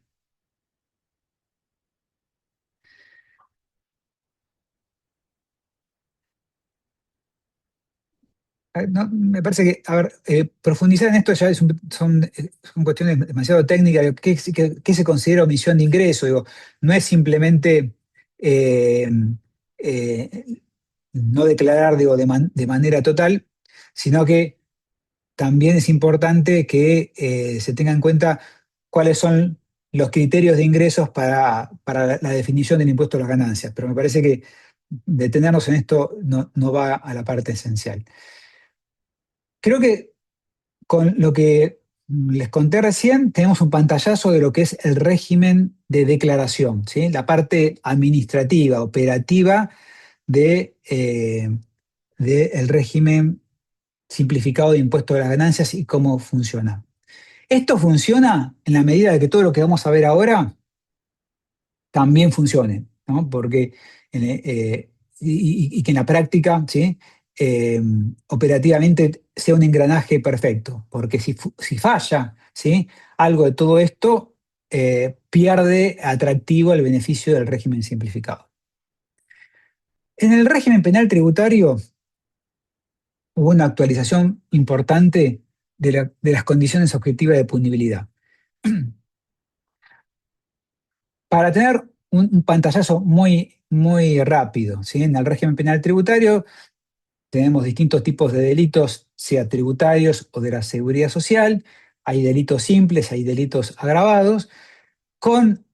No, me parece que, a ver, profundizar en esto ya son cuestiones demasiado técnicas. ¿Qué se considera omisión de ingreso? Digo, no es simplemente eh, eh, no declarar, digo, de manera total, sino que también es importante que se tenga en cuenta cuáles son los criterios de ingresos para la definición del impuesto a las ganancias. Pero me parece que detenernos en esto no va a la parte esencial. Creo que con lo que les conté recién, tenemos un pantallazo de lo que es el régimen de declaración, ¿sí?, la parte administrativa, operativa del régimen simplificado de impuesto a las ganancias y cómo funciona. Esto funciona en la medida de que todo lo que vamos a ver ahora también funcione, ¿no? Porque, y que en la práctica, ¿sí?, eh, operativamente sea un engranaje perfecto, porque si falla, ¿sí?, algo de todo esto, pierde atractivo el beneficio del régimen simplificado. En el régimen penal tributario hubo una actualización importante de las condiciones objetivas de punibilidad. Para tener un pantallazo muy rápido, ¿sí? En el régimen penal tributario tenemos distintos tipos de delitos, sea tributarios o de la seguridad social. Hay delitos simples, hay delitos agravados. Con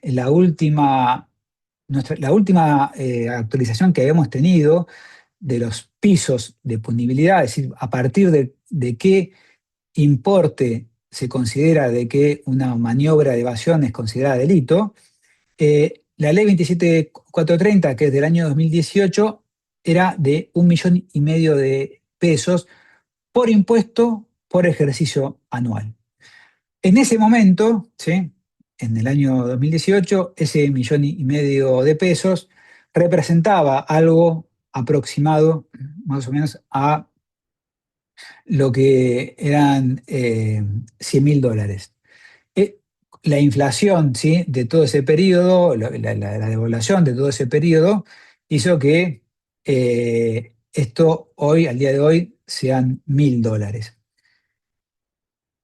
la última actualización que habíamos tenido de los pisos de punibilidad, es decir, a partir de qué importe se considera de que una maniobra de evasión es considerada delito, la ley 27430, que es del año 2018, era de 1,5 millones de pesos por impuesto por ejercicio anual. En ese momento, ¿sí?, en el año 2018, ese 1,5 millones de pesos representaba algo aproximado, más o menos, a lo que eran $100.000. Eh, la inflación, ¿sí?, de todo ese periodo, la devaluación de todo ese periodo, hizo que esto hoy, al día de hoy, sean $1.000.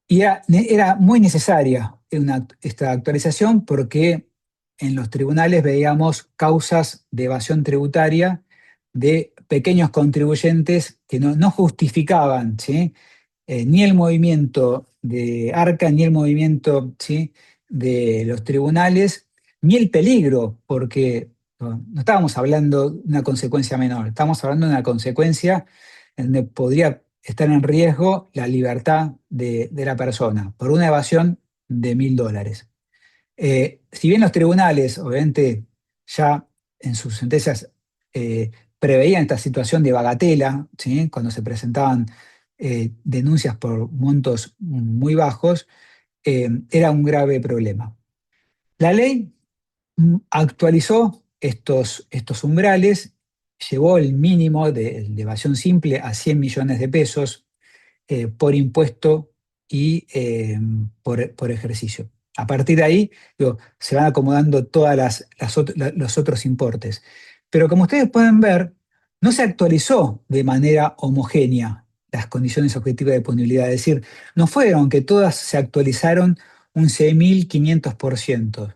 Y era muy necesaria esta actualización porque en los tribunales veíamos causas de evasión tributaria de pequeños contribuyentes que no justificaban, ¿sí?, ni el movimiento de Arca, ni el movimiento, ¿sí?, de los tribunales, ni el peligro, porque no estábamos hablando de una consecuencia menor, estábamos hablando de una consecuencia en donde podría estar en riesgo la libertad de la persona por una evasión de $1.000. Si bien los tribunales, obviamente, ya en sus sentencias preveían esta situación de bagatela, ¿sí?, cuando se presentaban denuncias por montos muy bajos, era un grave problema. La ley actualizó estos umbrales, llevó el mínimo de evasión simple a 100 millones de pesos por impuesto y por ejercicio. A partir de ahí, digo, se van acomodando todos los otros importes. Pero como ustedes pueden ver, no se actualizó de manera homogénea las condiciones objetivas de punibilidad. Es decir, no fueron que todas se actualizaron un 6.500%.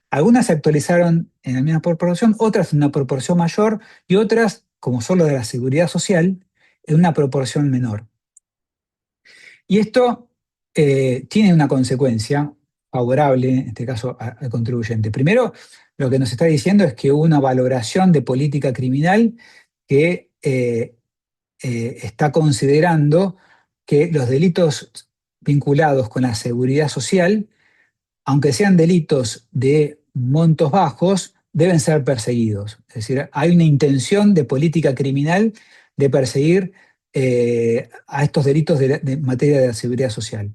Algunas se actualizaron en la misma proporción, otras en una proporción mayor y otras, como son los de la seguridad social, en una proporción menor. Y esto tiene una consecuencia favorable, en este caso al contribuyente. Primero, lo que nos está diciendo es que hubo una valoración de política criminal que está considerando que los delitos vinculados con la seguridad social, aunque sean delitos de montos bajos, deben ser perseguidos. Es decir, hay una intención de política criminal de perseguir a estos delitos de materia de la seguridad social.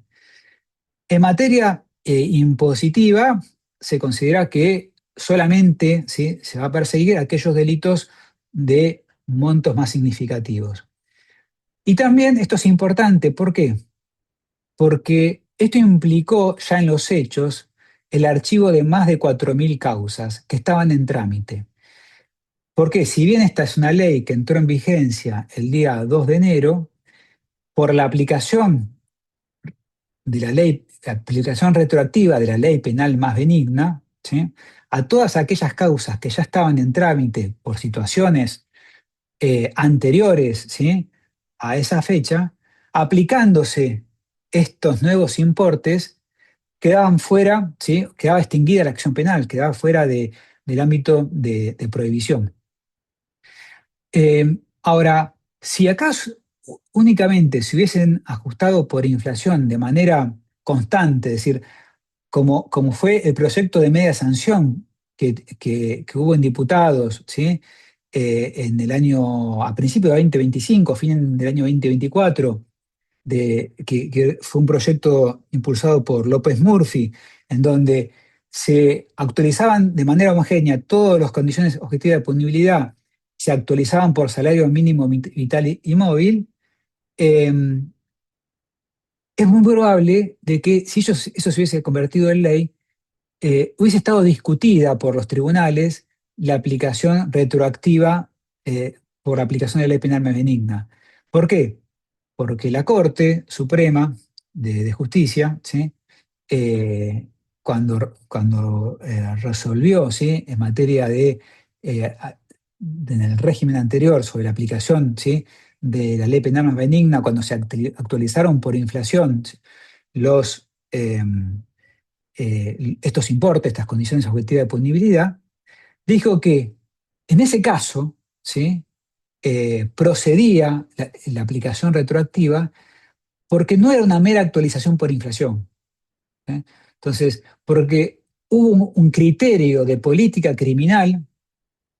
En materia impositiva, se considera que solamente, ¿sí?, se va a perseguir aquellos delitos de montos más significativos. Y también esto es importante, ¿por qué? Porque esto implicó ya en los hechos el archivo de más de 4.000 causas que estaban en trámite. Porque si bien esta es una ley que entró en vigencia el día 2 de enero, por la aplicación de la aplicación retroactiva de la ley penal más benigna, ¿sí?, a todas aquellas causas que ya estaban en trámite por situaciones anteriores, ¿sí?, a esa fecha, aplicándose estos nuevos importes, quedaban fuera, ¿sí?, quedaba extinguida la acción penal, quedaba fuera del ámbito de prohibición. Ahora, si acaso únicamente se hubiesen ajustado por inflación de manera constante, es decir, como fue el proyecto de media sanción que hubo en diputados, ¿sí?, a principios de 2025, fin del año 2024, que fue un proyecto impulsado por López Murphy, en donde se actualizaban de manera homogénea todas las condiciones objetivas de punibilidad, se actualizaban por salario mínimo vital y móvil. Es muy probable de que si eso se hubiese convertido en ley, hubiese estado discutida por los tribunales la aplicación retroactiva por la aplicación de la ley penal más benigna. ¿Por qué? Porque la Corte Suprema de Justicia, ¿sí?, cuando resolvió, ¿sí?, en materia en el régimen anterior sobre la aplicación, ¿sí?, de la ley penal más benigna, cuando se actualizaron por inflación los, estos importes, estas condiciones objetivas de punibilidad, dijo que en ese caso, ¿sí?, procedía la aplicación retroactiva porque no era una mera actualización por inflación. Entonces, porque hubo un criterio de política criminal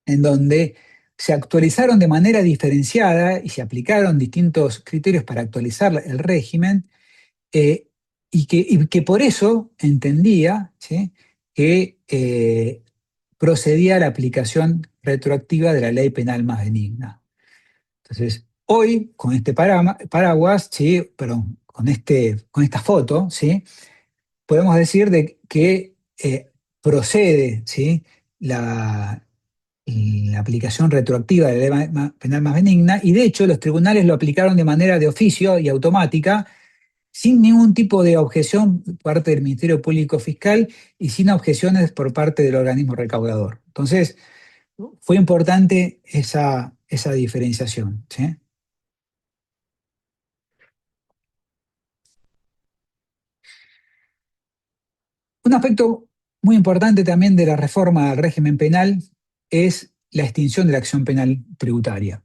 en donde se actualizaron de manera diferenciada y se aplicaron distintos criterios para actualizar el régimen, y que por eso entendía, ¿sí?, que procedía a la aplicación retroactiva de la ley penal más benigna. Entonces, hoy, con este paraguas, ¿sí? Perdón, con esta foto, ¿sí? Podemos decir de que procede, ¿sí? La aplicación retroactiva de la ley penal más benigna, y de hecho los tribunales lo aplicaron de manera de oficio y automática, sin ningún tipo de objeción por parte del Ministerio Público Fiscal y sin objeciones por parte del organismo recaudador. Entonces, fue importante esa diferenciación, ¿sí? Un aspecto muy importante también de la reforma al régimen penal es la extinción de la acción penal tributaria.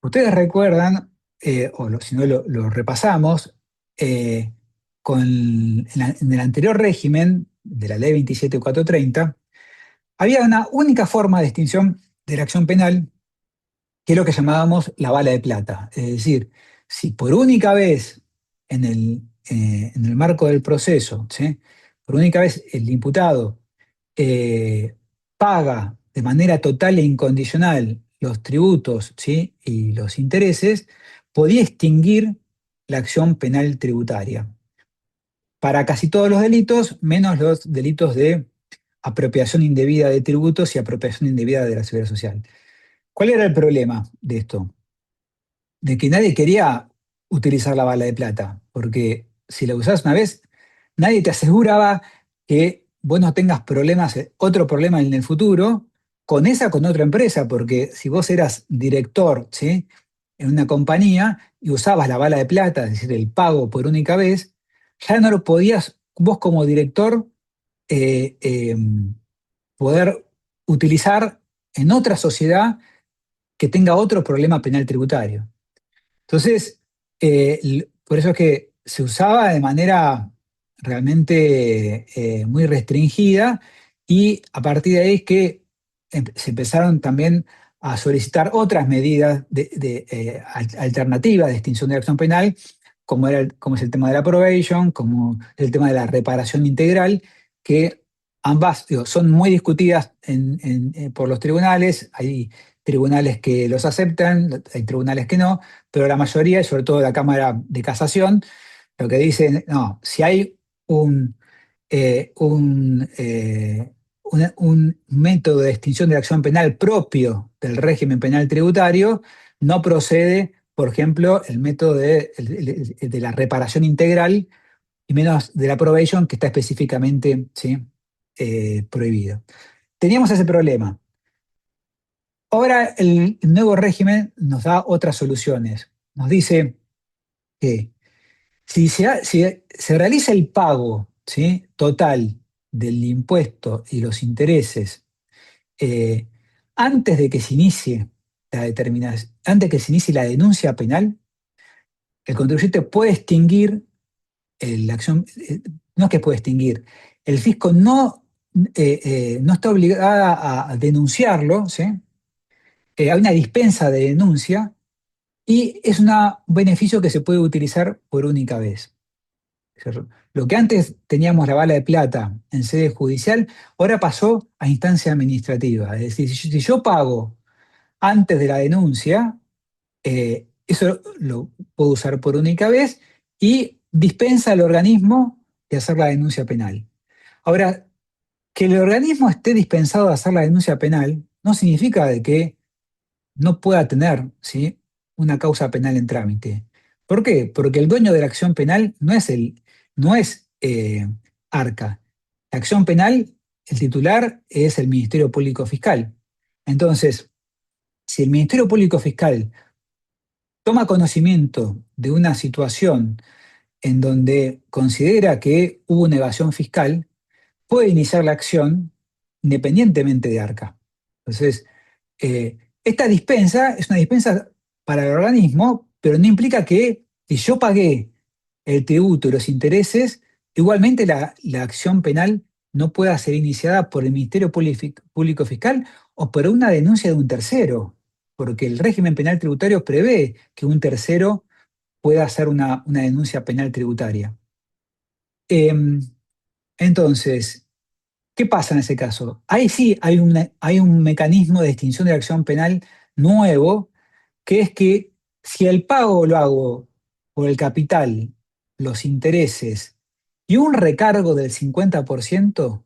Ustedes recuerdan, si no lo repasamos, eh, en el anterior régimen de la ley 27430, había una única forma de extinción de la acción penal, que es lo que llamábamos la bala de plata. Es decir, si por única vez en el marco del proceso, ¿sí? Por única vez el imputado eh, paga de manera total e incondicional los tributos, ¿sí? Y los intereses, podía extinguir la acción penal tributaria para casi todos los delitos, menos los delitos de apropiación indebida de tributos y apropiación indebida de la seguridad social. ¿Cuál era el problema de esto? De que nadie quería utilizar la bala de plata, porque si la usás una vez, nadie te aseguraba que vos no tengas problemas, otro problema en el futuro, con esa, con otra empresa, porque si vos eras director, ¿sí? En una compañía y usabas la bala de plata, es decir, el pago por única vez, ya no lo podías vos como director eh, eh, poder utilizar en otra sociedad que tenga otro problema penal tributario. Entonces, por eso es que se usaba de manera realmente muy restringida, y a partir de ahí es que se empezaron también a solicitar otras medidas alternativas de extinción de la acción penal, como es el tema de la probation, como el tema de la reparación integral, que ambas, digo, son muy discutidas por los tribunales. Hay tribunales que los aceptan, hay tribunales que no, pero la mayoría, y sobre todo la Cámara de Casación, lo que dicen, no, si hay un, eh, un, eh, un método de extinción de la acción penal propio del régimen penal tributario, no procede, por ejemplo, el método de la reparación integral, y menos de la probation, que está específicamente, ¿sí? Prohibido. Teníamos ese problema. Ahora el nuevo régimen nos da otras soluciones. Nos dice que si se realiza el pago, ¿sí? Total del impuesto y los intereses eh, antes de que se inicie la determinación, antes de que se inicie la denuncia penal, el contribuyente puede extinguir la acción. No es que puede extinguir, el fisco no está obligada a denunciarlo, ¿sí? Hay una dispensa de denuncia, y es un beneficio que se puede utilizar por única vez. Lo que antes teníamos la bala de plata en sede judicial, ahora pasó a instancia administrativa. Es decir, si yo pago antes de la denuncia, eso lo puedo usar por única vez, y dispensa al organismo de hacer la denuncia penal. Ahora, que el organismo esté dispensado de hacer la denuncia penal no significa de que no pueda tener, ¿sí? Una causa penal en trámite. ¿Por qué? Porque el dueño de la acción penal no es Arca. La acción penal, el titular es el Ministerio Público Fiscal. Entonces, si el Ministerio Público Fiscal toma conocimiento de una situación en donde considera que hubo una evasión fiscal, puede iniciar la acción independientemente de Arca. Entonces, esta dispensa es una dispensa para el organismo, pero no implica que si yo pagué el tributo y los intereses, igualmente la acción penal no pueda ser iniciada por el Ministerio Público Fiscal o por una denuncia de un tercero, porque el régimen penal tributario prevé que un tercero pueda hacer una denuncia penal tributaria. Entonces, ¿Qué pasa en ese caso? Ahí sí hay un mecanismo de extinción de la acción penal nuevo, que es que si el pago lo hago por el capital, los intereses y un recargo del 50%,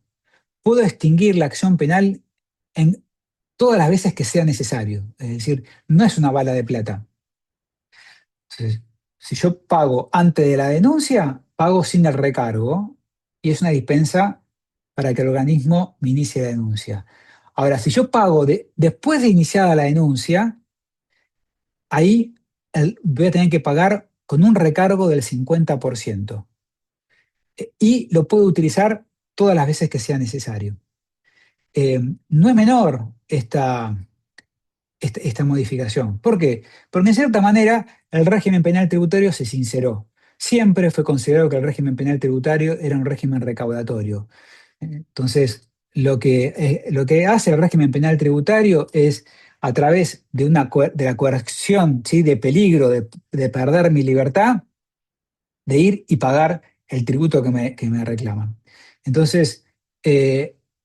puedo extinguir la acción penal en todas las veces que sea necesario. Es decir, no es una bala de plata. Entonces, si yo pago antes de la denuncia, pago sin el recargo y es una dispensa para que el organismo me inicie la denuncia. Ahora, si yo pago después de iniciada la denuncia, ahí voy a tener que pagar con un recargo del 50%. Y lo puedo utilizar todas las veces que sea necesario. No es menor esta modificación. ¿Por qué? Porque en cierta manera el régimen penal tributario se sinceró. Siempre fue considerado que el régimen penal tributario era un régimen recaudatorio. Entonces, lo que hace el régimen penal tributario es, a través de la coerción, ¿sí? De peligro de perder mi libertad, de ir y pagar el tributo que me reclaman. Entonces,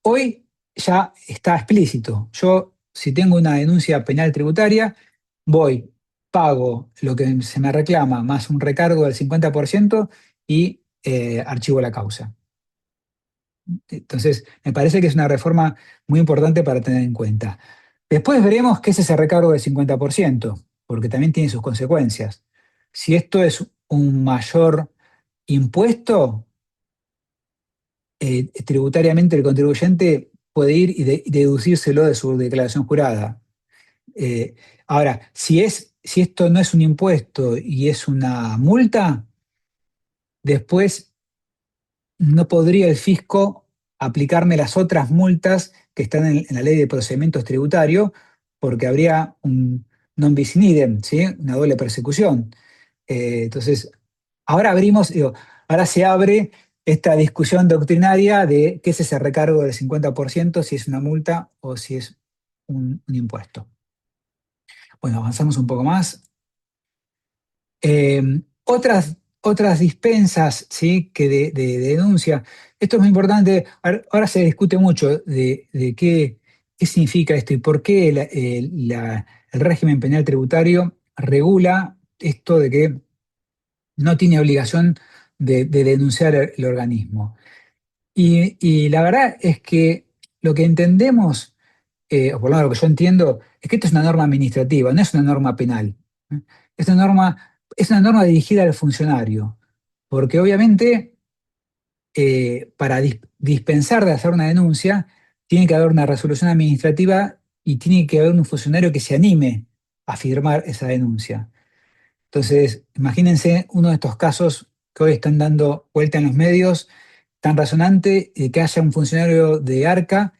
hoy ya está explícito. Yo, si tengo una denuncia penal tributaria, voy, pago lo que se me reclama más un recargo del 50% y archivo la causa. Entonces, me parece que es una reforma muy importante para tener en cuenta. Después veremos qué es ese recargo del 50%, porque también tiene sus consecuencias. Si esto es un mayor impuesto, tributariamente el contribuyente puede ir y deducírselo de su declaración jurada. Eh, Ahora, si esto no es un impuesto y es una multa, después no podría el fisco aplicarme las otras multas que están en la ley de procedimientos tributarios, porque habría un non bis in idem, ¿sí? Una doble persecución. Entonces, ahora digo, ahora se abre esta discusión doctrinaria de qué es ese recargo del 50%, si es una multa o si es un impuesto. Bueno, avanzamos un poco más. Eh, otras dispensas, ¿sí? Que de denuncia. Esto es muy importante. Ahora se discute mucho de qué significa esto y por qué el régimen penal tributario regula esto de que no tiene obligación de denunciar el organismo. Y la verdad es que lo que entendemos, o por lo menos lo que yo entiendo, es que esto es una norma administrativa, no es una norma penal. ¿Eh? Es una norma dirigida al funcionario, porque obviamente para dispensar de hacer una denuncia, tiene que haber una resolución administrativa y tiene que haber un funcionario que se anime a firmar esa denuncia. Entonces, imagínense uno de estos casos que hoy están dando vuelta en los medios, tan razonante, que haya un funcionario de ARCA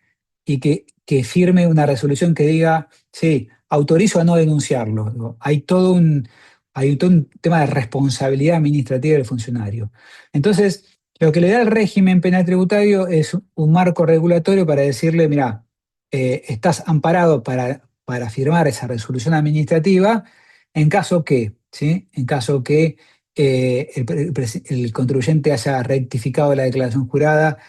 y que firme una resolución que diga, sí, autorizo a no denunciarlo. Digo, hay todo un tema de responsabilidad administrativa del funcionario. Entonces, lo que le da el régimen penal tributario es un marco regulatorio para decirle, mira, estás amparado para firmar esa resolución administrativa en caso que, ¿sí? En caso que el contribuyente haya rectificado la declaración jurada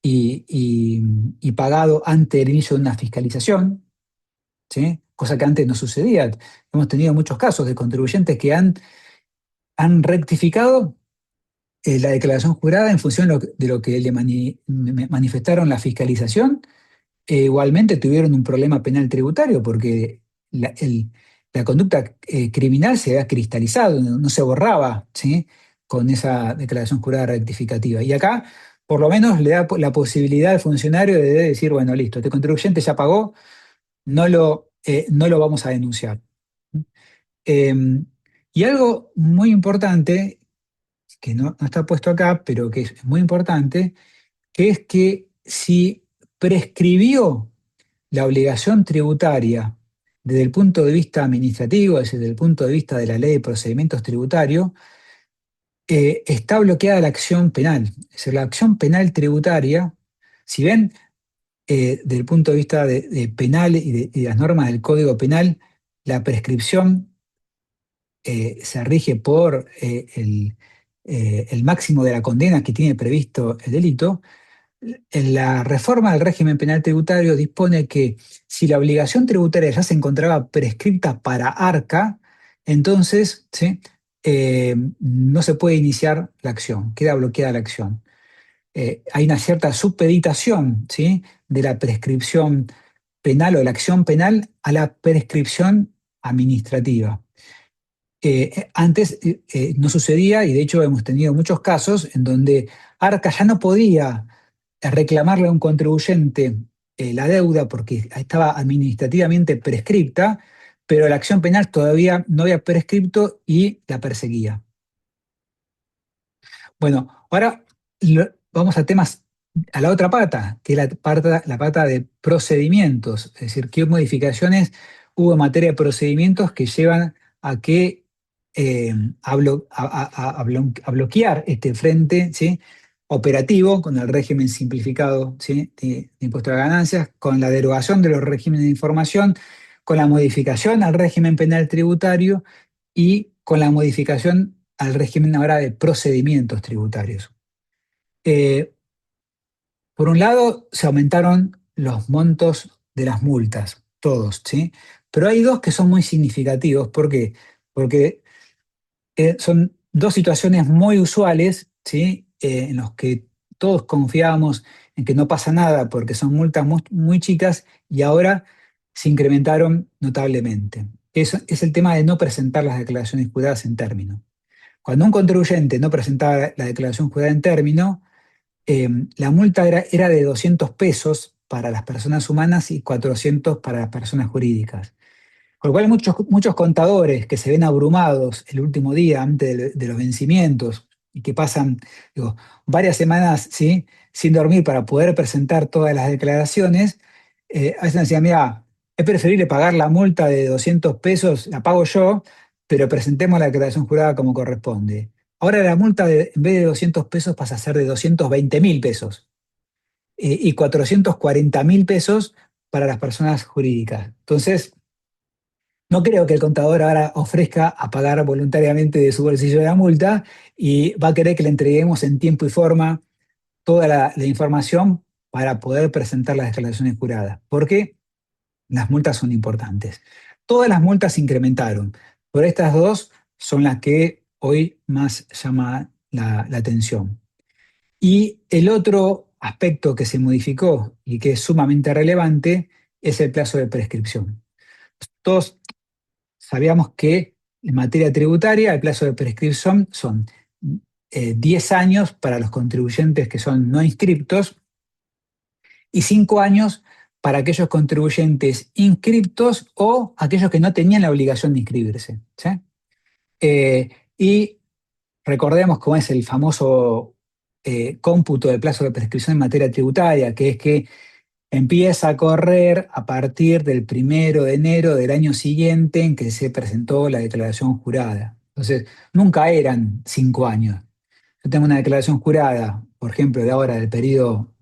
y pagado antes del inicio de una fiscalización, ¿sí? Cosa que antes no sucedía. Hemos tenido muchos casos de contribuyentes que han rectificado la declaración jurada en función de lo que le manifestaron la fiscalización. Igualmente tuvieron un problema penal tributario porque la conducta criminal se había cristalizado, no se borraba, ¿sí? Con esa declaración jurada rectificativa. Y acá, por lo menos, le da la posibilidad al funcionario de decir, bueno, listo, este contribuyente ya pagó, no lo vamos a denunciar. Eh, y algo muy importante, que no está puesto acá, pero que es muy importante, que es que si prescribió la obligación tributaria desde el punto de vista administrativo, desde el punto de vista de la ley de procedimientos tributarios, está bloqueada la acción penal. Es decir, la acción penal tributaria, si ven, desde el punto de vista de penal y de las normas del Código Penal, la prescripción se rige por el máximo de la condena que tiene previsto el delito. En la reforma del régimen penal tributario dispone que si la obligación tributaria ya se encontraba prescripta para Arca, entonces, ¿sí? No se puede iniciar la acción, queda bloqueada la acción. Hay una cierta supeditación, ¿sí? De la prescripción penal o de la acción penal a la prescripción administrativa. Antes no sucedía, y de hecho hemos tenido muchos casos en donde Arca ya no podía reclamarle a un contribuyente la deuda porque estaba administrativamente prescripta, pero la acción penal todavía no había prescripto y la perseguía. Bueno, ahora vamos a temas, a la otra pata, que es la pata de procedimientos, es decir, qué modificaciones hubo en materia de procedimientos que llevan a que a bloquear este frente, ¿sí? Operativo con el régimen simplificado, ¿sí? de impuesto a las ganancias, con la derogación de los regímenes de información, con la modificación al régimen penal tributario y con la modificación al régimen ahora de procedimientos tributarios. Eh, por un lado, se aumentaron los montos de las multas, todos, ¿sí? Pero hay dos que son muy significativos. ¿Por qué? Porque son dos situaciones muy usuales, ¿sí? En los que todos confiábamos en que no pasa nada porque son multas muy, muy chicas y ahora se incrementaron notablemente. Eso es el tema de no presentar las declaraciones juradas en término. Cuando un contribuyente no presentaba la declaración jurada en término, la multa era de 200 pesos para las personas humanas y 400 para las personas jurídicas. Con lo cual muchos contadores que se ven abrumados el último día antes de los vencimientos y que pasan, digo, varias semanas, ¿sí? Sin dormir para poder presentar todas las declaraciones, a veces me decían, mira, es preferible pagar la multa de 200 pesos, la pago yo, pero presentemos la declaración jurada como corresponde. Ahora la multa en vez de 200 pesos pasa a ser de 220.000 pesos y 440.000 pesos para las personas jurídicas. Entonces, no creo que el contador ahora ofrezca a pagar voluntariamente de su bolsillo la multa y va a querer que le entreguemos en tiempo y forma toda la información para poder presentar las declaraciones juradas, porque las multas son importantes. Todas las multas se incrementaron, pero estas dos son las que hoy más llama la atención. Y el otro aspecto que se modificó y que es sumamente relevante es el plazo de prescripción. Todos sabíamos que en materia tributaria el plazo de prescripción son 10 años para los contribuyentes que son no inscriptos y 5 años para aquellos contribuyentes inscriptos o aquellos que no tenían la obligación de inscribirse. ¿Sí? Y recordemos cómo es el famoso cómputo del plazo de prescripción en materia tributaria, que es que empieza a correr a partir del 1 de enero del año siguiente en que se presentó la declaración jurada. Entonces, nunca eran 5 años. Yo tengo una declaración jurada, por ejemplo, de ahora del periodo,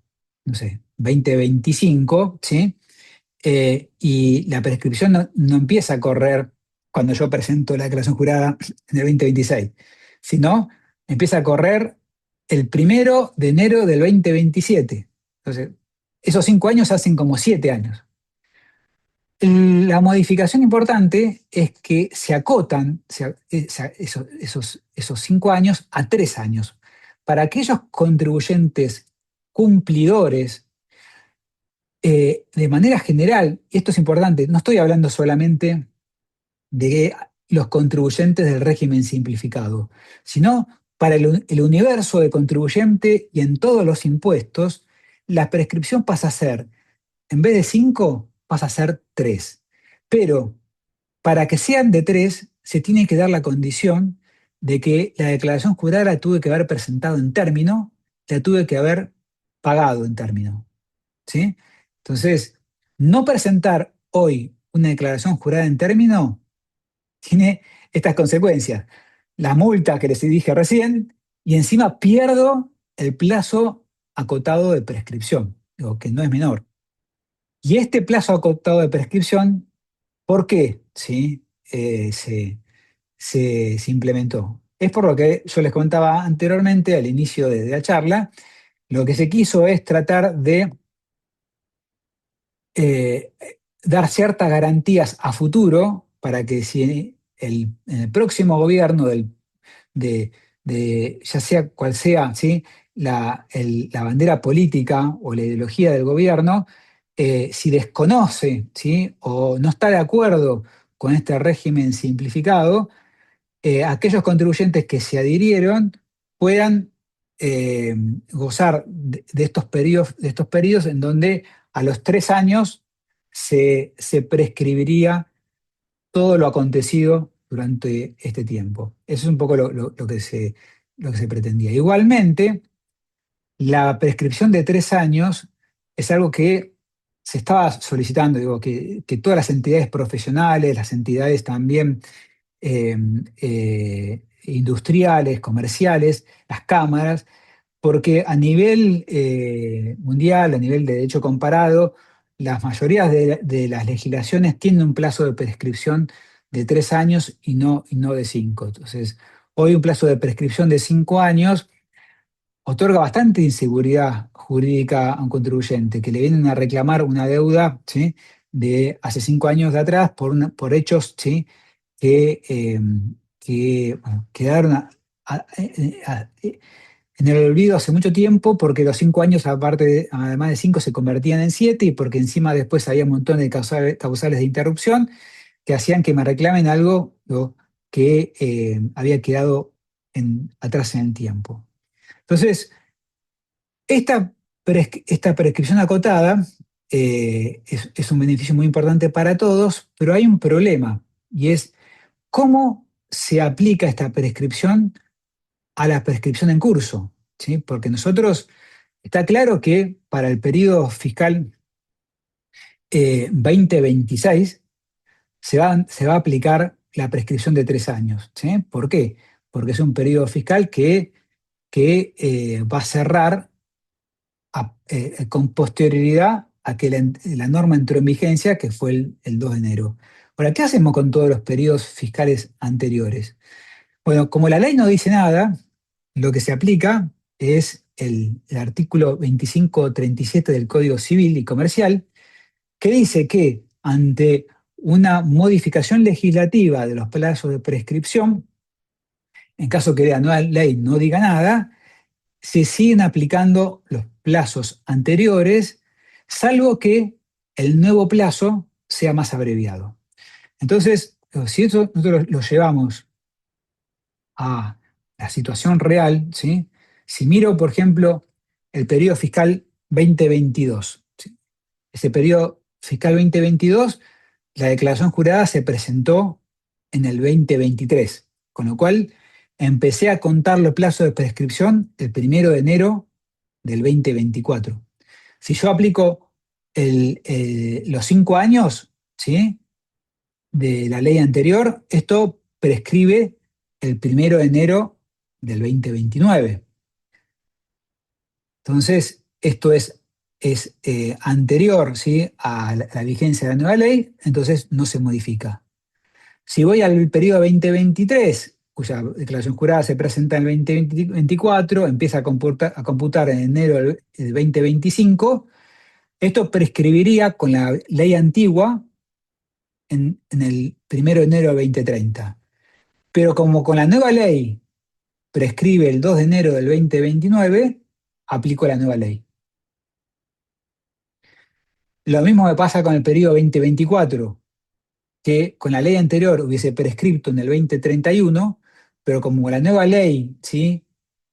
no sé, 2025, ¿sí? Y la prescripción no empieza a correr cuando yo presento la declaración jurada en el 2026, sino empieza a correr el 1 de enero del 2027. Entonces, esos 5 años hacen como 7 años. La modificación importante es que se acotan esos 5 años a 3 años. Para aquellos contribuyentes cumplidores, de manera general, y esto es importante, no estoy hablando solamente de los contribuyentes del régimen simplificado, sino para el universo de contribuyente y en todos los impuestos, la prescripción pasa a ser, en vez de 5, pasa a ser 3. Pero para que sean de 3, se tiene que dar la condición de que la declaración jurada la tuve que haber presentado en término, la tuve que haber pagado en término. ¿Sí? Entonces, no presentar hoy una declaración jurada en término tiene estas consecuencias. La multa que les dije recién y encima pierdo el plazo acotado de prescripción, digo, que no es menor. Y este plazo acotado de prescripción, ¿por qué? ¿Sí? Se implementó. Es por lo que yo les contaba anteriormente, al inicio de la charla, lo que se quiso es tratar de eh, dar ciertas garantías a futuro para que si en el próximo gobierno de, ya sea cual sea, ¿sí? La bandera política o la ideología del gobierno, si desconoce, ¿sí? O no está de acuerdo con este régimen simplificado, aquellos contribuyentes que se adhirieron puedan eh, gozar de estos periodos en donde a los 3 años se prescribiría todo lo acontecido durante este tiempo. Eso es un poco lo que se pretendía. Igualmente, la prescripción de 3 años es algo que se estaba solicitando, digo, que todas las entidades profesionales, las entidades también industriales, comerciales, las cámaras, porque a nivel mundial, a nivel de derecho comparado, las mayorías de las legislaciones tienen un plazo de prescripción de 3 años y no de 5. Entonces, hoy un plazo de prescripción de 5 años otorga bastante inseguridad jurídica a un contribuyente, que le vienen a reclamar una deuda, ¿sí? De hace 5 años de atrás por hechos, ¿sí? que, bueno, quedaron en el olvido hace mucho tiempo, porque los 5 años, además de 5, se convertían en 7, y porque encima después había un montón de causales de interrupción que hacían que me reclamen algo, ¿no? Que había quedado atrás en el tiempo. Entonces, esta prescripción acotada es un beneficio muy importante para todos, pero hay un problema, y es cómo se aplica esta prescripción a la prescripción en curso, ¿sí? Porque nosotros, está claro que para el periodo fiscal 2026 se va a aplicar la prescripción de 3 años, ¿sí? ¿Por qué? Porque es un periodo fiscal que va a cerrar con posterioridad a que la norma entró en vigencia, que fue el 2 de enero. Ahora, ¿qué hacemos con todos los periodos fiscales anteriores? Bueno, como la ley no dice nada, lo que se aplica es el artículo 2537 del Código Civil y Comercial, que dice que ante una modificación legislativa de los plazos de prescripción, en caso que la nueva ley no diga nada, se siguen aplicando los plazos anteriores, salvo que el nuevo plazo sea más abreviado. Entonces, si eso nosotros lo llevamos a la situación real, ¿sí? Si miro, por ejemplo, el periodo fiscal 2022, ¿sí? Ese periodo fiscal 2022, la declaración jurada se presentó en el 2023, con lo cual empecé a contar los plazos de prescripción el 1 de enero del 2024. Si yo aplico los 5 años, ¿sí? De la ley anterior, esto prescribe el 1 de enero del 2029. Entonces, esto es anterior, ¿sí? A la vigencia de la nueva ley, entonces no se modifica. Si voy al periodo 2023, cuya declaración jurada se presenta en el 2024, empieza a computar en enero del 2025, esto prescribiría con la ley antigua en el 1 de enero del 2030. Pero como con la nueva ley prescribe el 2 de enero del 2029, aplico la nueva ley. Lo mismo me pasa con el periodo 2024, que con la ley anterior hubiese prescripto en el 2031, pero como la nueva ley, ¿sí?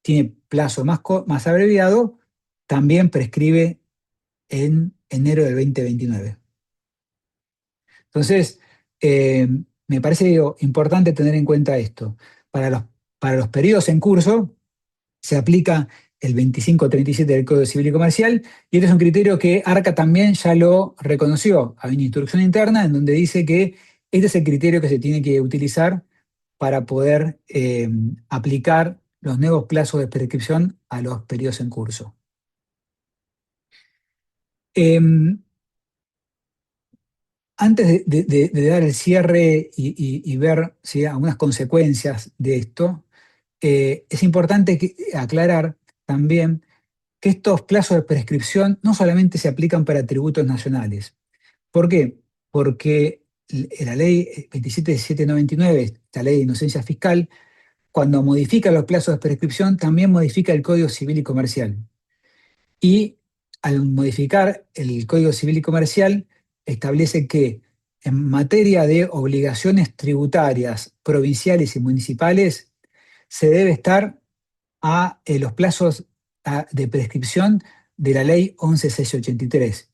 Tiene plazo más abreviado, también prescribe en enero del 2029. Entonces, eh, me parece, digo, importante tener en cuenta esto. Para los periodos en curso se aplica el 2537 del Código Civil y Comercial, y este es un criterio que ARCA también ya lo reconoció. Hay una instrucción interna en donde dice que este es el criterio que se tiene que utilizar para poder aplicar los nuevos plazos de prescripción a los periodos en curso. Antes de dar el cierre y ver, ¿sí? Algunas consecuencias de esto, es importante aclarar también que estos plazos de prescripción no solamente se aplican para tributos nacionales. ¿Por qué? Porque la ley 27799, la ley de inocencia fiscal, cuando modifica los plazos de prescripción, también modifica el Código Civil y Comercial. Y al modificar el Código Civil y Comercial, establece que en materia de obligaciones tributarias provinciales y municipales, se debe estar a los plazos de prescripción de la ley 11683.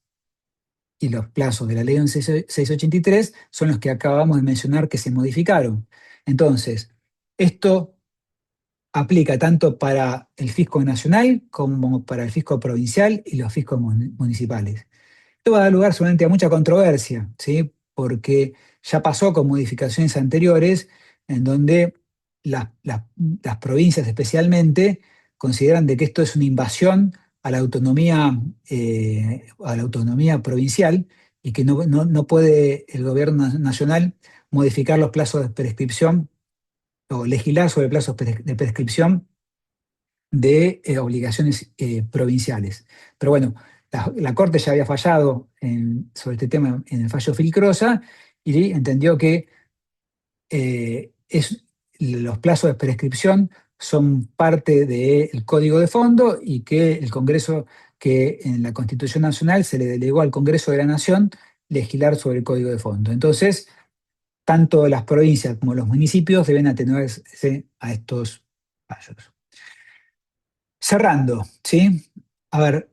Y los plazos de la ley 11683 son los que acabamos de mencionar que se modificaron. Entonces, esto aplica tanto para el fisco nacional como para el fisco provincial y los fiscos municipales. Esto va a dar lugar solamente a mucha controversia, ¿sí? Porque ya pasó con modificaciones anteriores en donde las provincias especialmente consideran de que esto es una invasión a la autonomía provincial y que no puede el gobierno nacional modificar los plazos de prescripción o legislar sobre plazos de prescripción de obligaciones provinciales. Pero bueno, la Corte ya había fallado sobre este tema en el fallo Filcrosa y entendió que los plazos de prescripción son parte del Código de Fondo y que el Congreso, que en la Constitución Nacional se le delegó al Congreso de la Nación legislar sobre el Código de Fondo. Entonces, tanto las provincias como los municipios deben atenerse a estos fallos. Cerrando, ¿sí? A ver,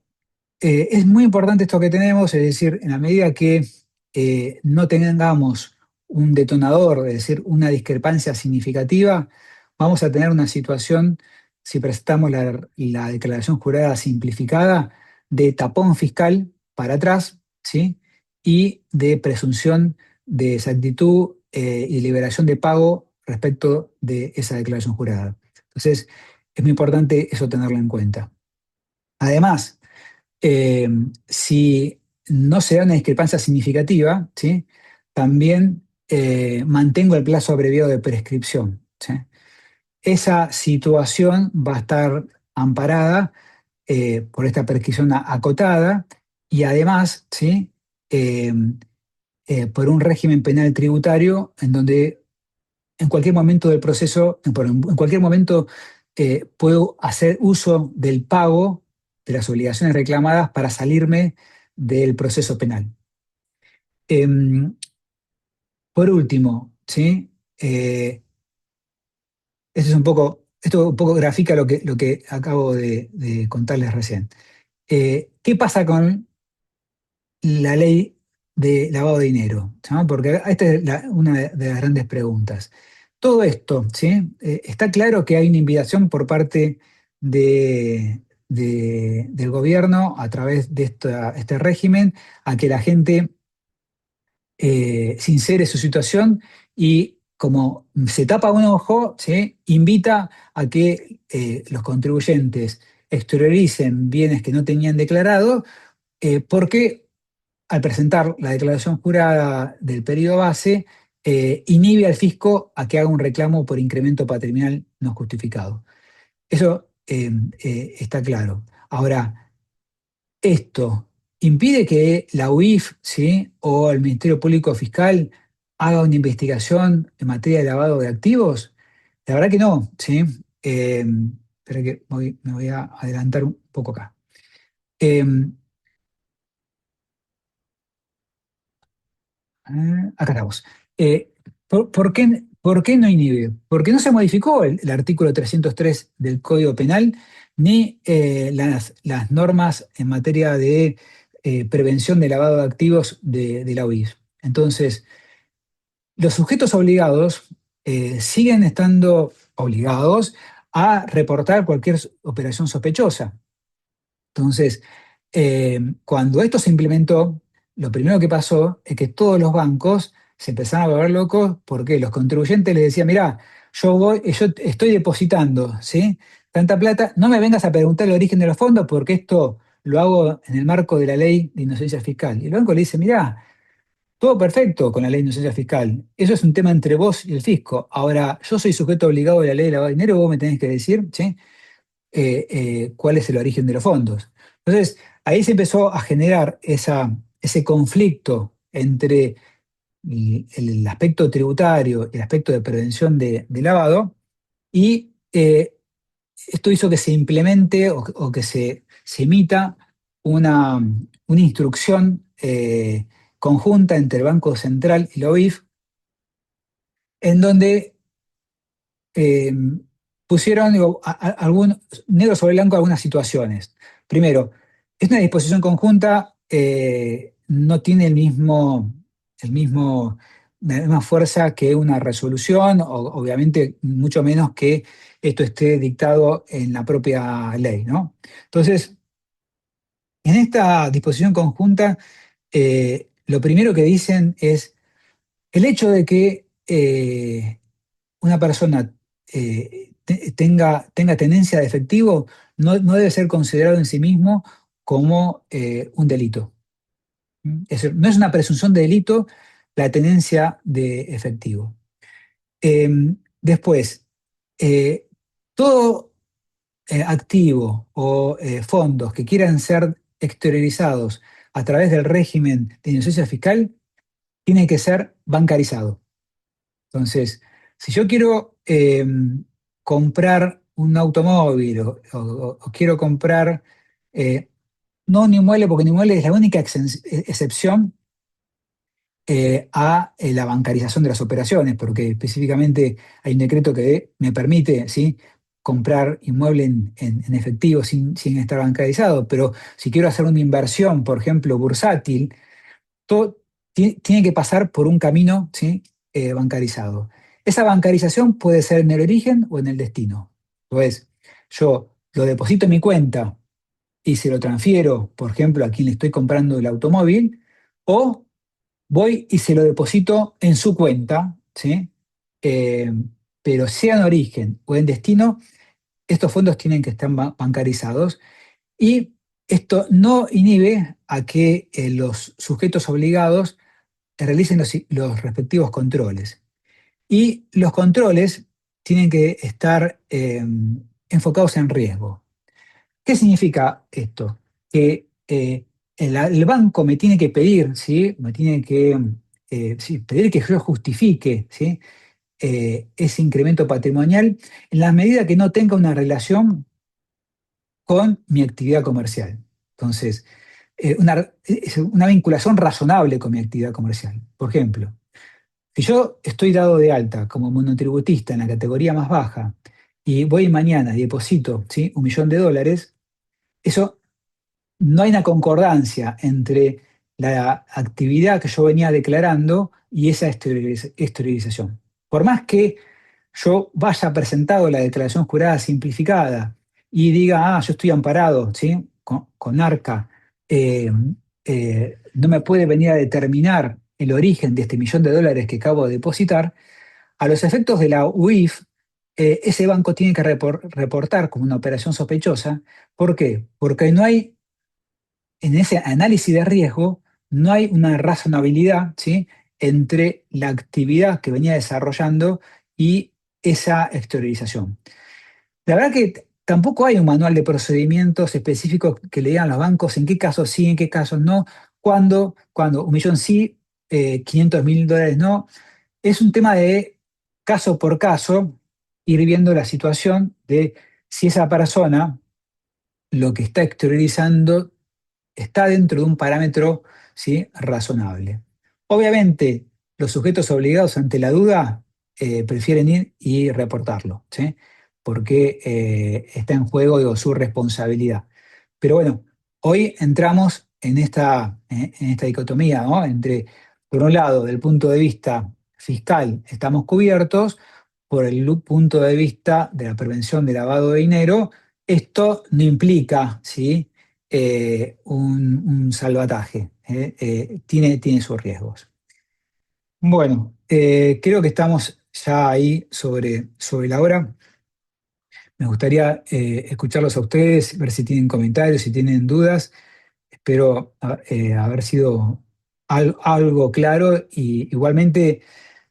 es muy importante esto que tenemos, es decir, en la medida que no tengamos un detonador, es decir, una discrepancia significativa, vamos a tener una situación, si presentamos la declaración jurada simplificada, de tapón fiscal para atrás, ¿sí? Y de presunción de exactitud y liberación de pago respecto de esa declaración jurada. Entonces, es muy importante eso tenerlo en cuenta. Además, eh, si no se da una discrepancia significativa, ¿sí? También mantengo el plazo abreviado de prescripción, ¿sí? Esa situación va a estar amparada por esta prescripción acotada y además, ¿sí? Eh, por un régimen penal tributario en donde en cualquier momento del proceso, en cualquier momento puedo hacer uso del pago de las obligaciones reclamadas para salirme del proceso penal. Por último, ¿sí? Esto un poco grafica lo que acabo de contarles recién. ¿Qué pasa con la ley de lavado de dinero? ¿No? Porque esta es una de las grandes preguntas. Todo esto, ¿sí? Está claro que hay una invitación por parte del gobierno a través de este régimen a que la gente sincere su situación y como se tapa un ojo, ¿sí? Invita a que los contribuyentes exterioricen bienes que no tenían declarado, porque al presentar la declaración jurada del periodo base, inhibe al fisco a que haga un reclamo por incremento patrimonial no justificado. Eso está claro. Ahora, esto impide que la UIF, ¿sí? O el Ministerio Público Fiscal haga una investigación en materia de lavado de activos. La verdad que no, ¿sí? Espera que me voy a adelantar un poco acá. Eh, Acá estamos. Eh, ¿por qué no inhibe? Porque no se modificó el artículo 303 del Código Penal ni las normas en materia de prevención de lavado de activos de la UIF. Entonces, los sujetos obligados siguen estando obligados a reportar cualquier operación sospechosa. Entonces, cuando esto se implementó, lo primero que pasó es que todos los bancos se empezaron a volver locos porque los contribuyentes les decían, mirá, yo estoy depositando, ¿sí? Tanta plata, no me vengas a preguntar el origen de los fondos porque esto lo hago en el marco de la ley de inocencia fiscal. Y el banco le dice, mirá, todo perfecto con la ley de inocencia fiscal. Eso es un tema entre vos y el fisco. Ahora, yo soy sujeto obligado de la ley de lavado de dinero, vos me tenés que decir, ¿sí? cuál es el origen de los fondos. Entonces, ahí se empezó a generar ese conflicto entre el aspecto tributario y el aspecto de prevención de lavado, y esto hizo que se implemente o que se emita una instrucción conjunta entre el Banco Central y la OIF, en donde eh, pusieron, digo, negro sobre blanco algunas situaciones. Primero, es una disposición conjunta, no tiene la misma fuerza que una resolución, obviamente mucho menos que esto esté dictado en la propia ley, ¿no? Entonces, en esta disposición conjunta, lo primero que dicen es el hecho de que una persona tenga tenencia de efectivo no debe ser considerado en sí mismo como un delito. Es decir, no es una presunción de delito la tenencia de efectivo. Eh, Después, eh, todo activo o fondos que quieran ser exteriorizados a través del régimen de inocencia fiscal tiene que ser bancarizado. Entonces, si yo quiero comprar un automóvil o quiero comprar, eh, no un inmueble, porque un inmueble es la única excepción a la bancarización de las operaciones, porque específicamente hay un decreto que me permite, ¿sí?, comprar inmueble en efectivo sin estar bancarizado, pero si quiero hacer una inversión, por ejemplo, bursátil, todo tiene que pasar por un camino, ¿sí?, bancarizado. Esa bancarización puede ser en el origen o en el destino. Entonces, yo lo deposito en mi cuenta y se lo transfiero, por ejemplo, a quien le estoy comprando el automóvil, o voy y se lo deposito en su cuenta, ¿sí? Eh, pero sea en origen o en destino, estos fondos tienen que estar bancarizados, y esto no inhibe a que los sujetos obligados realicen los respectivos controles. Y los controles tienen que estar enfocados en riesgo. ¿Qué significa esto? Que el banco me tiene que pedir, ¿sí? Me tiene que sí, pedir que yo justifique, ¿sí?, ese incremento patrimonial en la medida que no tenga una relación con mi actividad comercial. Entonces, una vinculación razonable con mi actividad comercial. Por ejemplo, si yo estoy dado de alta como monotributista en la categoría más baja y voy mañana y deposito, ¿sí?, $1.000.000, eso no hay una concordancia entre la actividad que yo venía declarando y esa exteriorización. Por más que yo vaya presentado la declaración jurada simplificada y diga, yo estoy amparado, ¿sí?, con ARCA, eh, no me puede venir a determinar el origen de este $1.000.000 que acabo de depositar, a los efectos de la UIF, ese banco tiene que reportar como una operación sospechosa. ¿Por qué? Porque no hay, en ese análisis de riesgo, no hay una razonabilidad, ¿sí?, entre la actividad que venía desarrollando y esa exteriorización. La verdad que tampoco hay un manual de procedimientos específicos que le digan a los bancos en qué casos sí, en qué casos no, cuando 1.000.000 sí, $500.000 no. Es un tema de caso por caso, ir viendo la situación de si esa persona lo que está exteriorizando está dentro de un parámetro, ¿sí?, razonable. Obviamente, los sujetos obligados ante la duda prefieren ir y reportarlo, ¿sí?, porque está en juego, digo, su responsabilidad. Pero bueno, hoy entramos en esta dicotomía, ¿no?, entre, por un lado, del punto de vista fiscal, estamos cubiertos; por el punto de vista de la prevención de lavado de dinero, esto no implica, ¿sí?, un salvataje, tiene sus riesgos. Bueno, creo que estamos ya ahí sobre la hora. Me gustaría escucharlos a ustedes, ver si tienen comentarios, si tienen dudas. Espero haber sido algo claro, y igualmente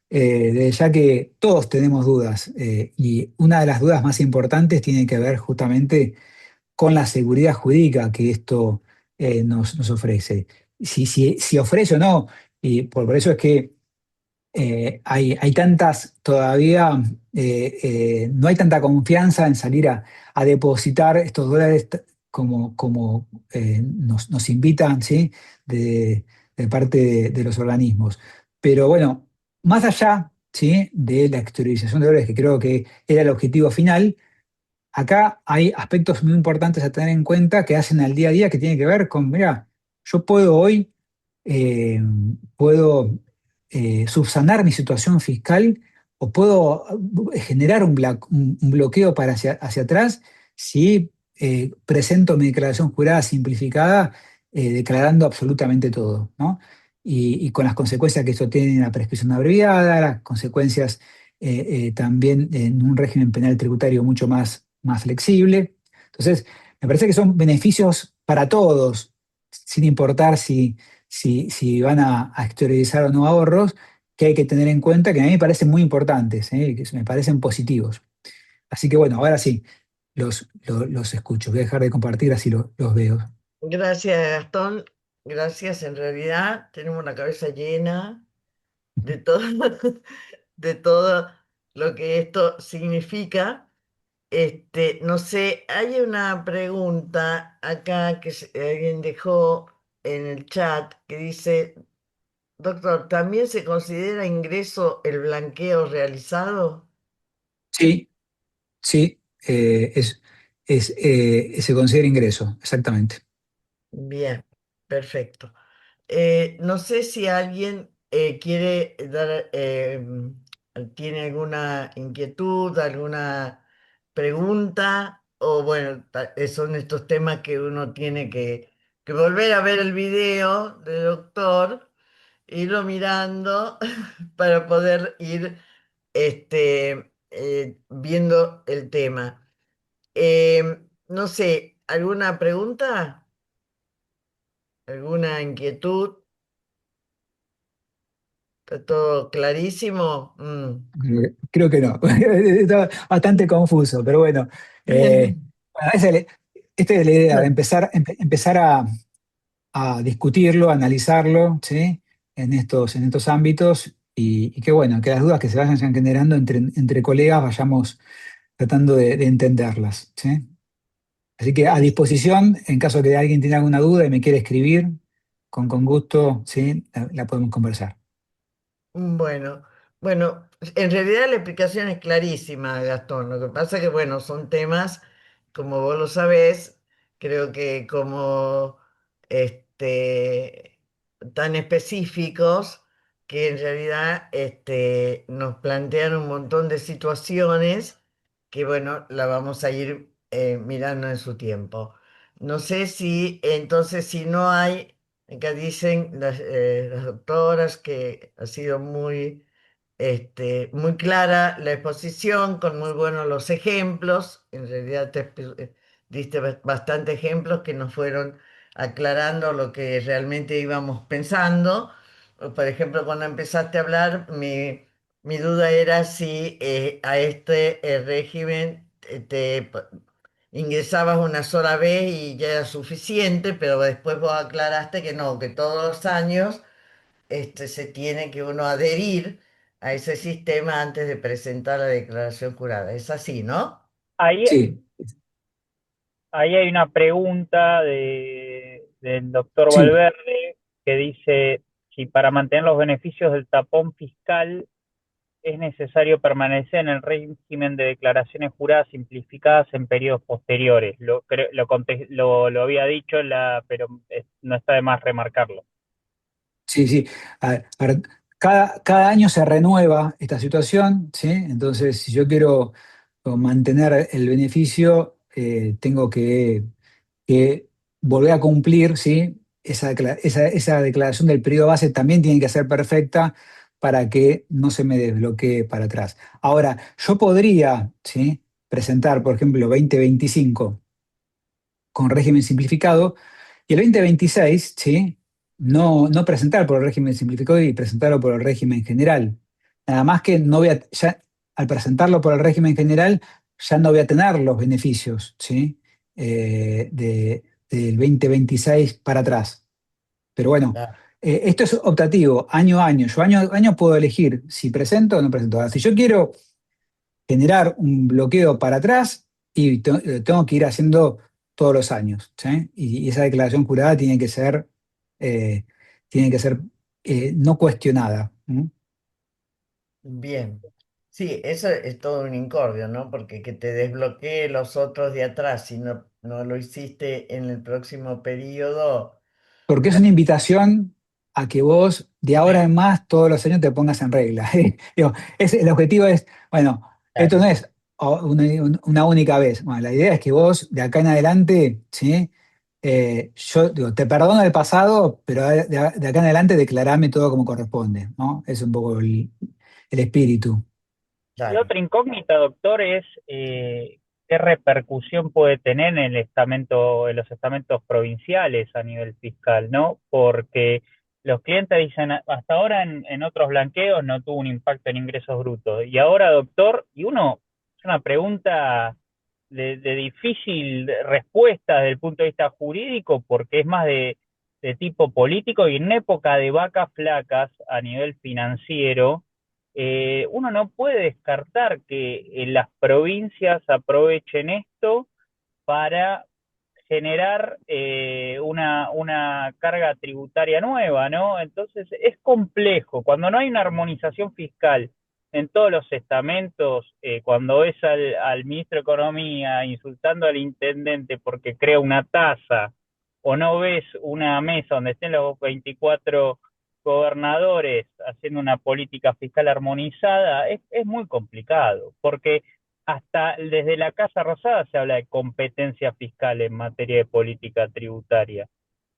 ya que todos tenemos dudas, y una de las dudas más importantes tiene que ver justamente con la seguridad jurídica que esto nos ofrece. Si ofrece o no, y por eso es que hay tantas, todavía no hay tanta confianza en salir a depositar estos dólares como nos invitan, ¿sí? De parte de los organismos. Pero bueno, más allá, ¿sí? De la exteriorización de dólares, que creo que era el objetivo final, acá hay aspectos muy importantes a tener en cuenta que hacen al día a día que tienen que ver con, mira, yo puedo hoy, eh, puedo subsanar mi situación fiscal o puedo generar un bloqueo para hacia atrás si presento mi declaración jurada simplificada, declarando absolutamente todo, ¿no? Y con las consecuencias que esto tiene en la prescripción abreviada, las consecuencias también en un régimen penal tributario mucho más flexible. Entonces, me parece que son beneficios para todos, sin importar si van a exteriorizar o no ahorros, que hay que tener en cuenta, que a mí me parecen muy importantes, que me parecen positivos. Así que bueno, ahora sí, los escucho. Voy a dejar de compartir, así los veo. Gracias, Gastón. Gracias. En realidad tenemos la cabeza llena de todo, de todo lo que esto significa. No sé, hay una pregunta acá que alguien dejó en el chat que dice, doctor, ¿también se considera ingreso el blanqueo realizado? Sí, sí, se considera ingreso, exactamente. Bien, perfecto. No sé si alguien quiere dar, tiene alguna inquietud, alguna pregunta, o bueno, son estos temas que uno tiene que volver a ver el video del doctor, irlo mirando para poder ir viendo el tema. No sé, ¿alguna pregunta? ¿Alguna inquietud? ¿Está todo clarísimo? Creo que no. Está bastante confuso, pero bueno. Bueno, esta es la idea, de empezar a discutirlo, a analizarlo, ¿sí? En estos ámbitos, y que bueno, que las dudas que se vayan generando entre colegas vayamos tratando de entenderlas, ¿sí? Así que a disposición, en caso de que alguien tenga alguna duda y me quiera escribir, con gusto, ¿sí? La podemos conversar. Bueno, bueno, en realidad la explicación es clarísima, Gastón. Lo que pasa que, bueno, son temas, como vos lo sabés, creo que como este, tan específicos que en realidad nos plantean un montón de situaciones que, bueno, la vamos a ir mirando en su tiempo. No sé si entonces, si no hay... Acá dicen las doctoras que ha sido muy clara la exposición, con muy buenos los ejemplos. En realidad diste bastantes ejemplos que nos fueron aclarando lo que realmente íbamos pensando. Por ejemplo, cuando empezaste a hablar, mi duda era si a este régimen ingresabas una sola vez y ya era suficiente, pero después vos aclaraste que no, que todos los años se tiene que uno adherir a ese sistema antes de presentar la declaración jurada. Es así, ¿no? Ahí, Sí, ahí hay una pregunta del doctor sí. Valverde que dice si para mantener los beneficios del tapón fiscal es necesario permanecer en el régimen de declaraciones juradas simplificadas en periodos posteriores. Lo había dicho, pero no está de más remarcarlo. Sí, sí. A ver, cada año se renueva esta situación, ¿sí? Entonces, si yo quiero mantener el beneficio, tengo que volver a cumplir, ¿sí? Esa declaración del periodo base también tiene que ser perfecta para que no se me desbloquee para atrás. Ahora, yo podría, ¿sí? Presentar, por ejemplo, 2025 con régimen simplificado, y el 2026, ¿sí? No presentar por el régimen simplificado y presentarlo por el régimen general. Nada más que no voy a, ya, al presentarlo por el régimen general, ya no voy a tener los beneficios, ¿sí? Del 2026 para atrás. Pero bueno, Claro. esto es optativo, año a año. Yo año a año puedo elegir si presento o no presento. Ahora, si yo quiero generar un bloqueo para atrás, y tengo que ir haciendo todos los años, ¿sí? Y esa declaración jurada eh, tiene que ser no cuestionada. ¿Mm? Bien. Sí, eso es todo un incordio, ¿no? Porque que te desbloquee los otros de atrás si no lo hiciste en el próximo periodo. Porque es una invitación a que vos de ahora en más todos los años te pongas en regla. Digo, el objetivo es, bueno, esto no Claro, es una única vez. Bueno, la idea es que vos de acá en adelante, ¿sí? Yo digo, te perdono el pasado, pero de acá en adelante declarame todo como corresponde, ¿no? Es un poco el espíritu. Y claro. otra incógnita, doctor, es qué repercusión puede tener en el estamento, en los estamentos provinciales a nivel fiscal, ¿no? Porque los clientes dicen, hasta ahora en otros blanqueos no tuvo un impacto en ingresos brutos. Y ahora, doctor, es una pregunta de difícil respuesta desde el punto de vista jurídico, porque es más de tipo político y en época de vacas flacas a nivel financiero uno no puede descartar que las provincias aprovechen esto para generar una carga tributaria nueva, ¿no? Entonces es complejo. Cuando no hay una armonización fiscal en todos los estamentos, cuando ves al ministro de Economía insultando al intendente porque crea una tasa, o no ves una mesa donde estén los 24 gobernadores haciendo una política fiscal armonizada, es muy complicado, porque hasta desde la Casa Rosada se habla de competencia fiscal en materia de política tributaria,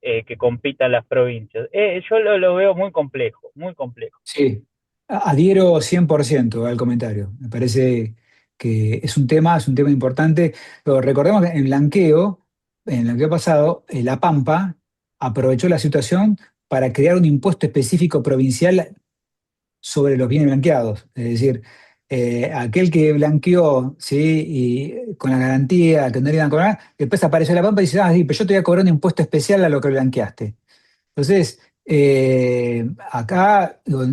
que compitan las provincias. Yo lo veo muy complejo, muy complejo. Sí, adhiero 100% al comentario. Me parece que es un tema importante. Pero recordemos que en el blanqueo pasado, La Pampa aprovechó la situación para crear un impuesto específico provincial sobre los bienes blanqueados. Es decir, aquel que blanqueó, ¿sí? Y con la garantía que no le iban a cobrar, después apareció La Pampa y dice, ah, sí, pero yo te voy a cobrar un impuesto especial a lo que blanqueaste. Entonces, acá digo,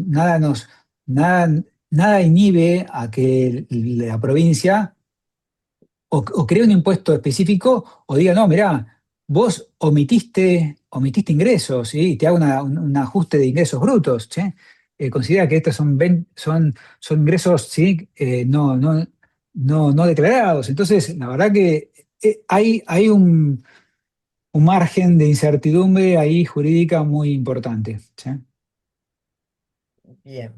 nada inhibe a que la provincia o cree un impuesto específico o diga, no, mirá, vos omitiste ingresos, ¿sí? Y te hago un ajuste de ingresos brutos, ¿sí? Considera que estos son ingresos, ¿sí? No declarados. Entonces, la verdad que hay un margen de incertidumbre ahí jurídica muy importante, ¿sí? Bien.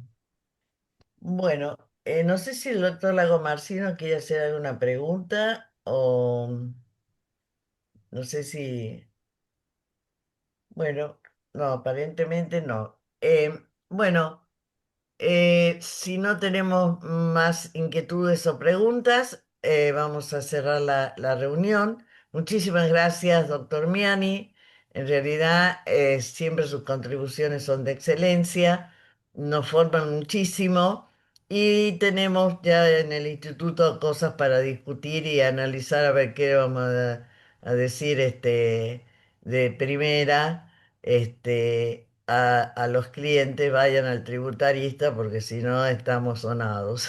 Bueno, no sé si el doctor Lagomarsino quiere hacer alguna pregunta o no sé si, bueno, no, aparentemente no. Bueno. Si no tenemos más inquietudes o preguntas, vamos a cerrar la reunión. Muchísimas gracias, doctor Miani. En realidad, siempre sus contribuciones son de excelencia, nos forman muchísimo y tenemos ya en el instituto cosas para discutir y analizar a ver qué vamos a decir de primera a los clientes vayan al tributarista porque si no estamos sonados.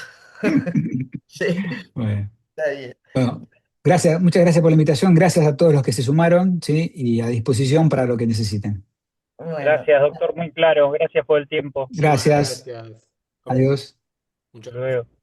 Sí, Bueno, está bien. bueno, muchas gracias por la invitación, gracias a todos los que se sumaron, ¿sí? Y a disposición para lo que necesiten. Bueno, Gracias, doctor, muy claro. Gracias por el tiempo. Gracias, Gracias. adiós. Muchas Hasta gracias. luego.